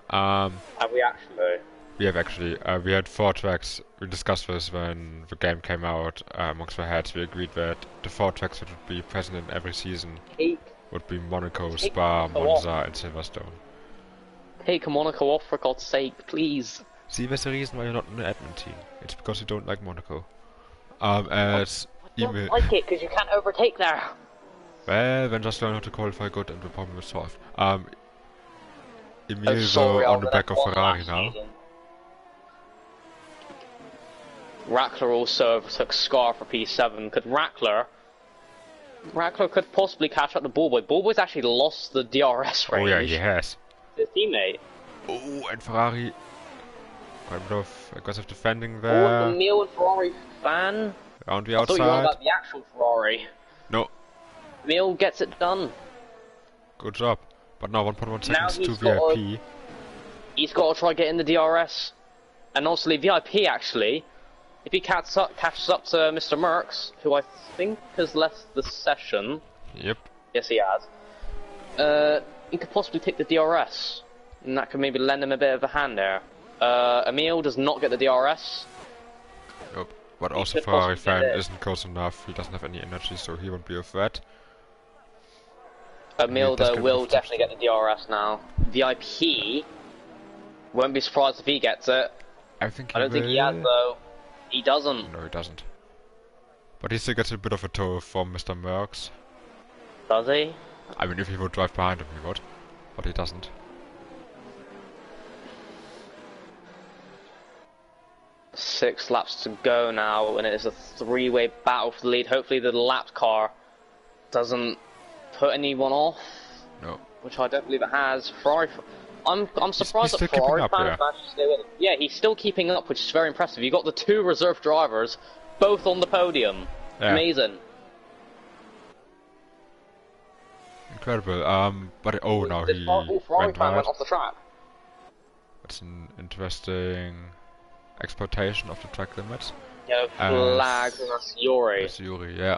Speaker 2: Have we actually?
Speaker 1: We have actually. We had 4 tracks. We discussed this when the game came out amongst the heads. We agreed that the 4 tracks that would be present in every season would be Monaco, Spa, Monza, and Silverstone.
Speaker 2: Take Monaco off for God's sake, please.
Speaker 1: See, that's the reason why you're not in the admin team. It's because you don't like Monaco. As
Speaker 2: I don't like it because you can't overtake there.
Speaker 1: Well, then just learn how to qualify good and the problem is solved. Emil on the back of Ferrari now.
Speaker 2: Rackler also took Scar for P7. Could Rackler could possibly catch up to Ballboy. Ballboy's actually lost the DRS range.
Speaker 1: Oh yeah, he has.
Speaker 2: His teammate.
Speaker 1: Oh, and Ferrari. Quite a bit of aggressive defending there.
Speaker 2: Oh, Emil and Ferrari fan.
Speaker 1: Around the
Speaker 2: I
Speaker 1: outside.
Speaker 2: thought you were about the actual Ferrari.
Speaker 1: No.
Speaker 2: Emil gets it done.
Speaker 1: Good job. But now 1.1 seconds to VIP.
Speaker 2: He's got to try getting the DRS. And also VIP actually, if he catches up to Mr. Merckx, who I think has left the session.
Speaker 1: Yep.
Speaker 2: Yes, he has. He could possibly take the DRS. And that could maybe lend him a bit of a hand there. Emil does not get the DRS.
Speaker 1: Nope. But also Ferrari fan isn't close enough. He doesn't have any energy, so he won't be a threat.
Speaker 2: Emil though will definitely get the DRS now. VIP won't be surprised if he gets it.
Speaker 1: I don't
Speaker 2: think he has though. He doesn't.
Speaker 1: No, he doesn't. But he still gets a bit of a tow from Mr. Merckx.
Speaker 2: Does he?
Speaker 1: I mean, if he would drive behind him, he would. But he doesn't.
Speaker 2: Six laps to go now, and it is a 3-way battle for the lead. Hopefully the lapped car doesn't put anyone off.
Speaker 1: No.
Speaker 2: Which I don't believe it has. Ferrari. I'm surprised that
Speaker 1: Ferrari
Speaker 2: fans managed to stay with him. Yeah, he's still keeping up, which is very impressive. You got the 2 reserve drivers, both on the podium. Yeah. Amazing.
Speaker 1: Incredible. But now he
Speaker 2: went off the track.
Speaker 1: That's an interesting exploitation of the track limits.
Speaker 2: Yellow flag, and that's Yuri.
Speaker 1: That's Yuri, yeah.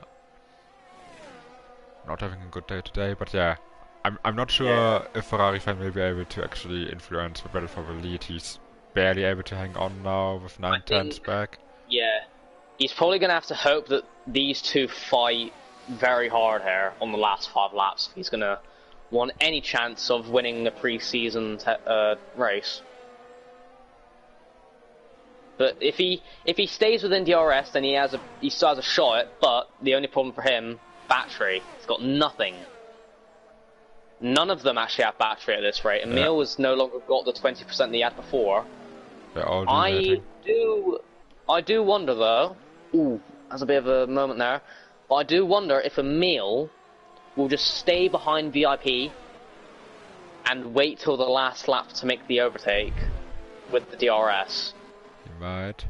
Speaker 1: Not having a good day today, but yeah. I'm not sure if Ferrari fan will be able to actually influence the battle for the lead. He's barely able to hang on now with 9 tenths back.
Speaker 2: Yeah. He's probably going to have to hope that these two fight very hard here on the last 5 laps. He's going to want any chance of winning the pre-season race. But if he stays within DRS, then he still has a shot at it, but the only problem for him, battery. He's got nothing. None of them actually have battery at this rate. Emil has no longer got the 20% that he had before.
Speaker 1: They're all
Speaker 2: I do wonder though. Ooh, that's a bit of a moment there. But I do wonder if Emil will just stay behind VIP and wait till the last lap to make the overtake with the DRS.
Speaker 1: He might.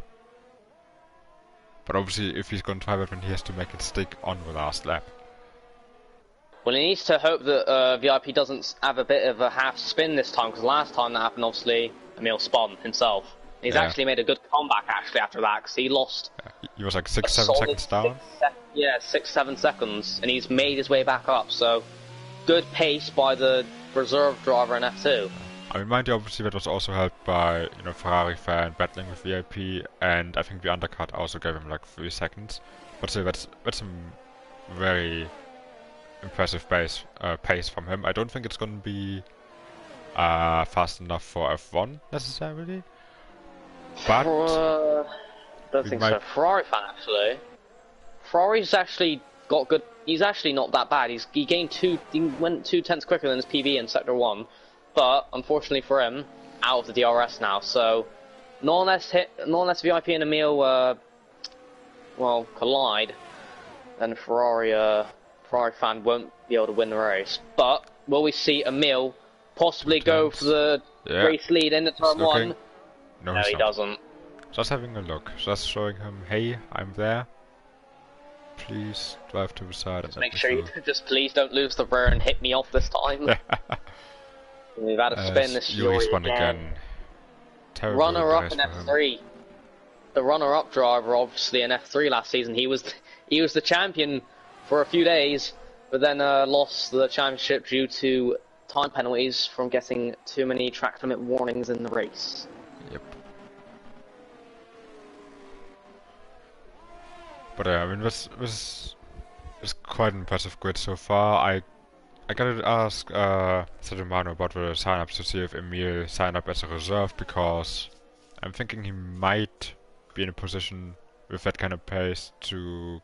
Speaker 1: But obviously, if he's going to drive it, then he has to make it stick on the last lap.
Speaker 2: Well, he needs to hope that VIP doesn't have a bit of a half spin this time, because last time that happened, obviously, Emil spun himself. He's actually made a good comeback actually after that, because he lost. Yeah,
Speaker 1: he was like 6-7 seconds down.
Speaker 2: 6-7 seconds, and he's made his way back up. So, good pace by the reserve driver in F2.
Speaker 1: I mean, mind you, obviously that was also helped by Ferrari fan battling with VIP, and I think the undercut also gave him like 3 seconds. But still, that's a very impressive pace from him. I don't think it's going to be fast enough for F1 necessarily. But
Speaker 2: don't think so. Ferrari fan actually. Ferrari's actually got good. He's actually not that bad. He gained He went 2 tenths quicker than his PB in Sector 1, but unfortunately for him, out of the DRS now. So, not unless VIP and Emil collide, then Ferrari fan won't be able to win the race. But will we see Emil possibly go for the race lead in the turn 1? No, he doesn't.
Speaker 1: Just having a look, just showing him, hey, I'm there. Please drive to the side.
Speaker 2: Just make sure you please don't lose the rear and hit me off this time. We've had a spin this year again. Runner-up in F3. The runner-up driver, obviously in F3 last season, he was the champion for a few days, but then lost the championship due to time penalties from getting too many track limit warnings in the race.
Speaker 1: Yep. But I mean, this is quite an impressive grid so far. I gotta ask Sedimano about the sign-ups to see if Emil signed up as a reserve, because I'm thinking he might be in a position with that kind of pace to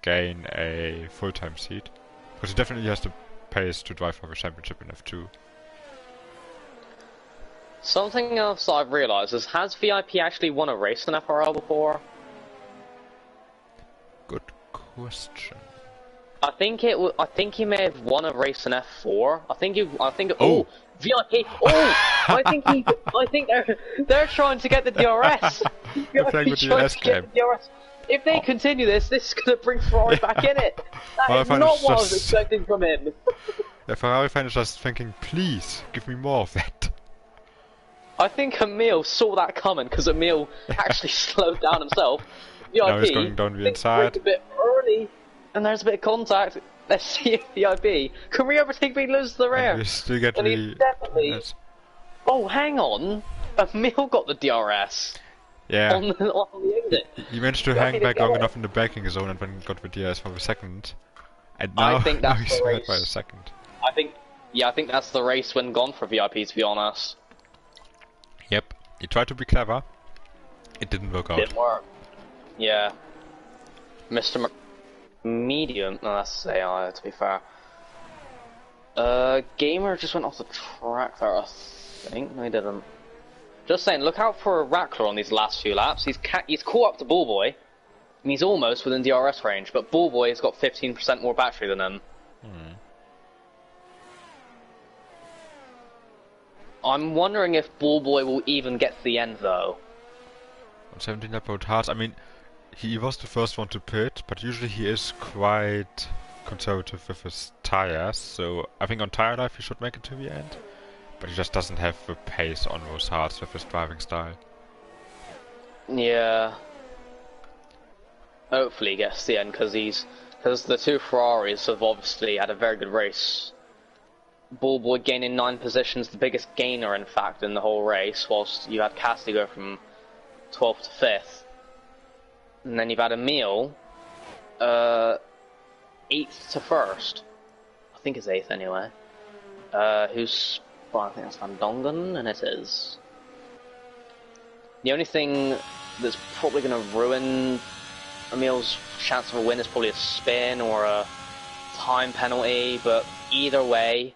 Speaker 1: gain a full-time seat, because he definitely has the pace to drive for the championship in F2.
Speaker 2: Something else I've realised is, has VIP actually won a race in FRL before?
Speaker 1: Good question.
Speaker 2: I think he may have won a race in F4. VIP. I think they're trying to get the DRS.
Speaker 1: They're playing with the DRS game.
Speaker 2: If they continue this is going to bring Ferrari back in it. That is not what I was expecting from him.
Speaker 1: The Ferrari fan is just thinking, please, give me more of that.
Speaker 2: I think Emil saw that coming, because Emil actually slowed down himself. VIP,
Speaker 1: now he's going down the inside.
Speaker 2: A bit early, and there's a bit of contact. Let's see if VIP can we overtake me, lose the rear.
Speaker 1: And you still get
Speaker 2: the... definitely... Yes. Oh, hang on. Emil got the DRS.
Speaker 1: Yeah.
Speaker 2: On the exit.
Speaker 1: He managed to hang back long enough in the braking zone and then got the DRS for the second. And now,
Speaker 2: I think that's
Speaker 1: he's hurt by a second.
Speaker 2: I think that's the race when gone for VIP, to be honest.
Speaker 1: Yep. He tried to be clever. It didn't work out.
Speaker 2: Didn't work. Yeah. Mr. Medium. No, that's AI, to be fair. Gamer just went off the track there, I think. No, he didn't. Just saying, look out for Rackler on these last few laps. He's caught up to Bullboy, and he's almost within DRS range, but Bullboy has got 15% more battery than him. I'm wondering if Bullboy will even get to the end, though.
Speaker 1: On 17 lap road hards, I mean, he was the first one to pit, but usually he is quite conservative with his tires, so I think on tire life he should make it to the end. But he just doesn't have the pace on those hards with his driving style.
Speaker 2: Yeah. Hopefully he gets to the end, because the two Ferraris have obviously had a very good race. Bullboy gaining 9 positions, the biggest gainer in fact in the whole race, whilst you had Cassidy go from 12th to 5th. and then you've had Emil, 8th to 1st. I think it's 8th anyway. Who's... Well, I think that's Van Dongen, and it is. The only thing that's probably going to ruin Emil's chance of a win is probably a spin or a time penalty, but either way,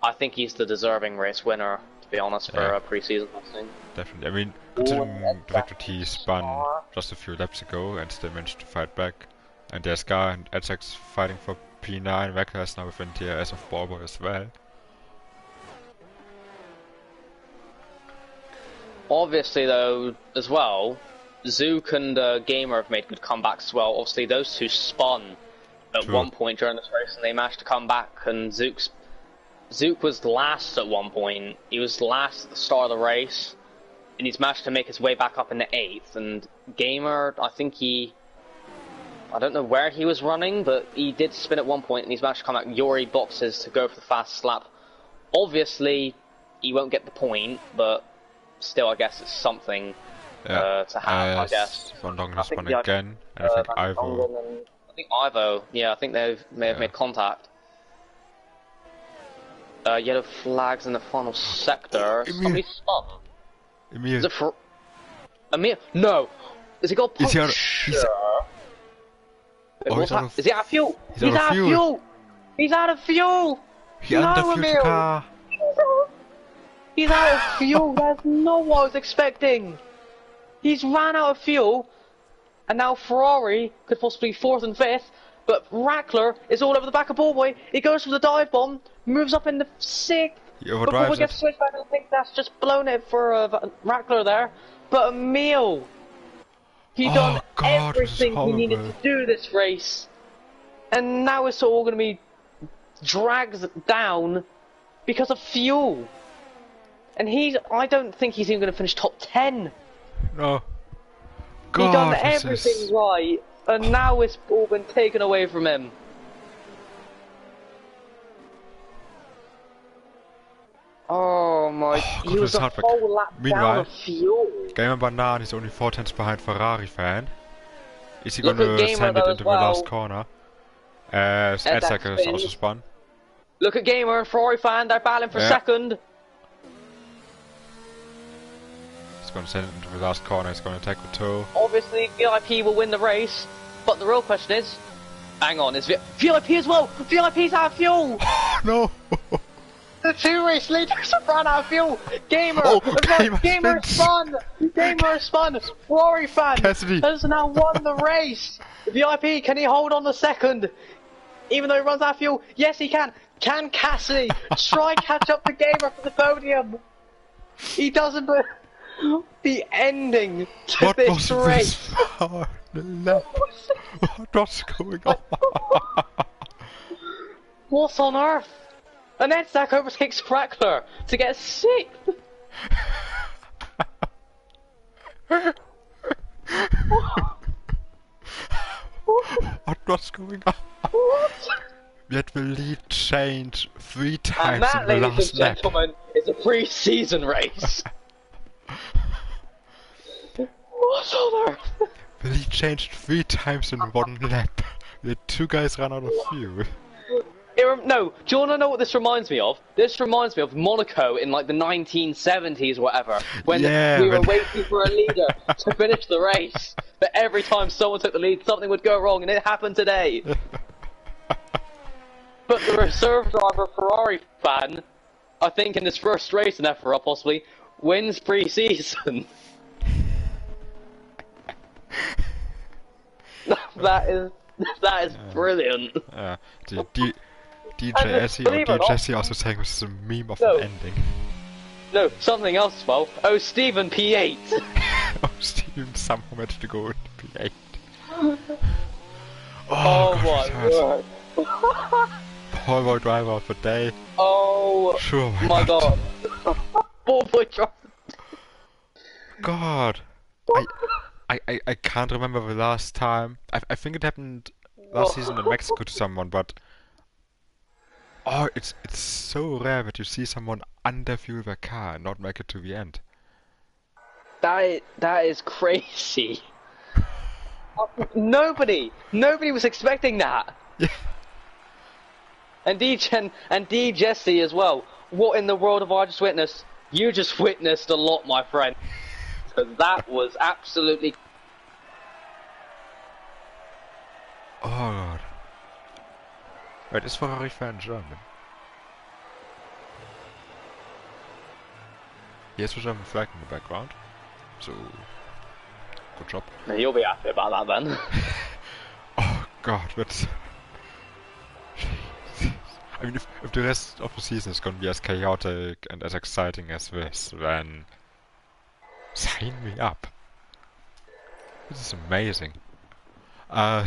Speaker 2: I think he's the deserving race winner, to be honest, for a pre-season thing.
Speaker 1: Definitely. I mean, considering the fact that he spun just a few laps ago and still managed to fight back, and there's Gar and Edsek's fighting for P9, Wecker is now within TRS of Ballboy as well.
Speaker 2: Obviously, though, as well, Zook and Gamer have made good comebacks as well. Obviously, those two spun at one point during this race, and they managed to come back. And Zook was last at one point. He was last at the start of the race, and he's managed to make his way back up in the 8th. And Gamer, I don't know where he was running, but he did spin at one point, and he's managed to come back. Yuri boxes to go for the fast slap. Obviously, he won't get the point, but still, I guess it's something to have, I guess.
Speaker 1: Van Dongen has spun again, and I think Ivo...
Speaker 2: I think they may have made contact. Yellow flags in the final sector. Somebody spun.
Speaker 1: Emil.
Speaker 2: Is it for... Emil? No! Has he got a puncture? Is he out of fuel? He's out of fuel! He's out of fuel!
Speaker 1: He underfueled the car!
Speaker 2: He's out of fuel, that's not what I was expecting! He's ran out of fuel, and now Ferrari could possibly 4th and 5th, but Rackler is all over the back of Ballboy. He goes for the dive bomb, moves up in the 6th, but Ballboy gets switched back, and I think that's just blown it for Rackler there. But Emil, he done everything he needed to do this race, and now it's all going to be dragged down because of fuel. And I don't think he's even going to finish top 10.
Speaker 1: No.
Speaker 2: He done everything right, and now it's all been taken away from him. Oh my, he was a whole lap down of fuel.
Speaker 1: Gamer Banan is only 4 tenths behind Ferrari fan. Is he going to send it into the last corner? Edsekka is also spun.
Speaker 2: Look at Gamer and Ferrari fan, they're battling for second.
Speaker 1: He's going to send it into the last corner, he's going to take the toe.
Speaker 2: Obviously, VIP will win the race, but the real question is... Hang on, is VIP as well? VIP's out of fuel!
Speaker 1: No!
Speaker 2: The 2 race leaders have run out of fuel! Gamer! Gamer spun! Gamer spun! Ferrari fan has now won the race! VIP, can he hold on the second? Even though he runs out of fuel? Yes, he can! Can Cassidy try catch up to Gamer for the podium? He doesn't, but... The ending to this race.
Speaker 1: What was going on?
Speaker 2: What on earth? And then Zach overtakes Crackler to get 6th.
Speaker 1: What was going on?
Speaker 2: What?
Speaker 1: Yet the lead changed 3 times
Speaker 2: and that,
Speaker 1: in the last lap.
Speaker 2: Ladies and gentlemen, is a pre-season race. What on earth?
Speaker 1: The lead changed 3 times in 1 lap. The 2 guys ran out of fuel.
Speaker 2: No, do you want to know what this reminds me of? This reminds me of Monaco in like the 1970s or whatever, when we were waiting for a leader to finish the race. But every time someone took the lead, something would go wrong, and it happened today. But the reserve driver Ferrari fan, I think in this first race in FRL possibly, wins pre-season. that is brilliant.
Speaker 1: DJ Essie or DJ Essie also saying this is a meme of an ending.
Speaker 2: No, something else as well. Oh, Stephen P8.
Speaker 1: Oh, Stephen somehow managed to go into P8.
Speaker 2: Oh my word.
Speaker 1: Ballboy driver of the day.
Speaker 2: Oh
Speaker 1: sure,
Speaker 2: my god. Ballboy driver.
Speaker 1: God. I can't remember the last time. I think it happened last season in Mexico to someone, but it's so rare that you see someone underfuel their car and not make it to the end.
Speaker 2: That is crazy. Nobody was expecting that.
Speaker 1: Yeah.
Speaker 2: And D Jesse as well. What in the world have I just witnessed? You just witnessed a lot, my friend. Because that was absolutely.
Speaker 1: Oh god. Wait, is Ferrari fan German? Here's the German flag in the background. So, good job.
Speaker 2: You'll be happy about that then.
Speaker 1: Oh god, but I mean, if the rest of the season is gonna be as chaotic and as exciting as this, then sign me up. This is amazing.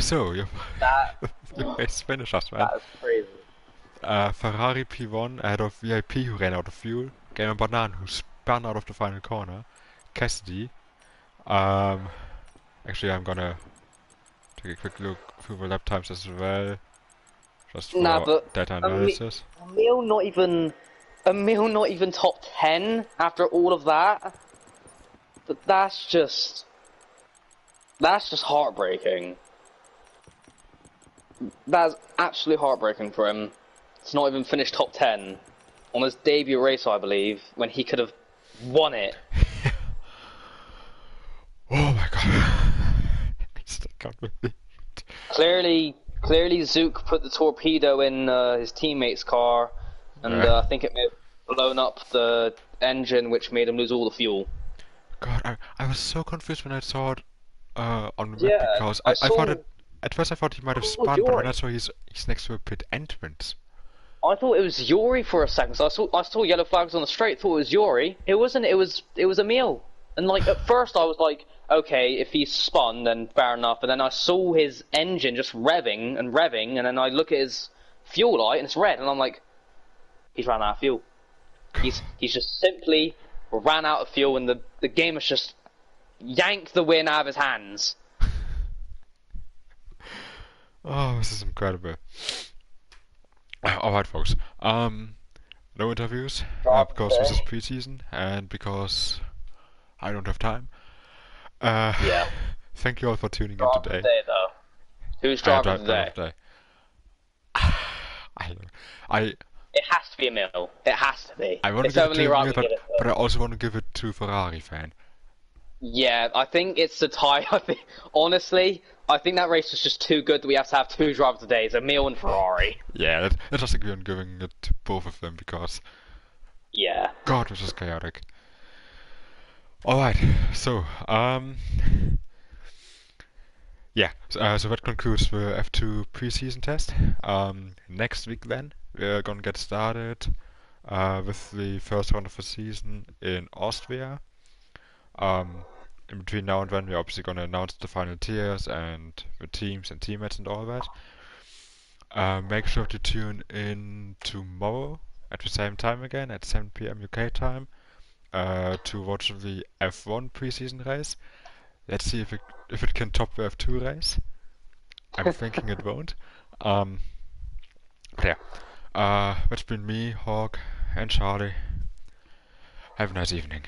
Speaker 1: So your
Speaker 2: That
Speaker 1: your race finishes, man.
Speaker 2: that is crazy.
Speaker 1: Ferrari P1 ahead of VIP who ran out of fuel. Gamer Banan who spun out of the final corner. Cassidy. Um, actually, I'm gonna take a quick look through the lap times as well, just
Speaker 2: Nah,
Speaker 1: for
Speaker 2: but
Speaker 1: data analysis.
Speaker 2: A meal not even top 10 after all of that. But that's just heartbreaking. That's absolutely heartbreaking for him. It's not even finished top 10 on his debut race, I believe, when he could have won it.
Speaker 1: Oh my god. I still can't believe it.
Speaker 2: Clearly Zook put the torpedo in his teammate's car, and I think it may have blown up the engine, which made him lose all the fuel.
Speaker 1: God, I was so confused when I saw it on the map
Speaker 2: Yeah,
Speaker 1: because
Speaker 2: I
Speaker 1: I thought
Speaker 2: saw.
Speaker 1: it. At first I thought he might have
Speaker 2: Oh,
Speaker 1: spun, but when I
Speaker 2: Yuri.
Speaker 1: saw he's next to a pit entrance.
Speaker 2: I thought it was Yuri for a second. So I saw yellow flags on the straight. Thought it was Yuri. It wasn't. It was Emil. And like at first I was like, okay, if he's spun, then fair enough. And then I saw his engine just revving and revving, and then I look at his fuel light and it's red, and I'm like, he's ran out of fuel. He's just simply ran out of fuel, and the game has just yanked the win out of his hands.
Speaker 1: Oh, this is incredible. Alright, folks. No interviews because this is preseason and because I don't have time.
Speaker 2: Yeah.
Speaker 1: Thank you all for tuning in
Speaker 2: Driver of the
Speaker 1: today.
Speaker 2: day, though. Who's driver of the
Speaker 1: Driver of
Speaker 2: day?
Speaker 1: the day. I don't know.
Speaker 2: It has to be Emil. It has to be.
Speaker 1: I want to
Speaker 2: It's
Speaker 1: give it
Speaker 2: only
Speaker 1: to
Speaker 2: right
Speaker 1: Emil,
Speaker 2: we get it.
Speaker 1: but I also want to give it to Ferrari fan.
Speaker 2: Yeah, I think it's the tie. Honestly, I think that race was just too good that we have to have two drivers today. It's Emil and Ferrari.
Speaker 1: Yeah, let's just agree on giving it to both of them because
Speaker 2: Yeah.
Speaker 1: God, this is chaotic. Alright, so yeah, so that concludes the F2 preseason test. Next week then, we're gonna get started with the first round of the season in Austria. In between now and then, we're obviously gonna announce the final tiers and the teams and teammates and all that. Make sure to tune in tomorrow at the same time again at 7 p.m. UK time to watch the F1 preseason race. Let's see if it can top the F2 race. I'm thinking it won't. But yeah, that's been me, Hawk, and Charlie. Have a nice evening.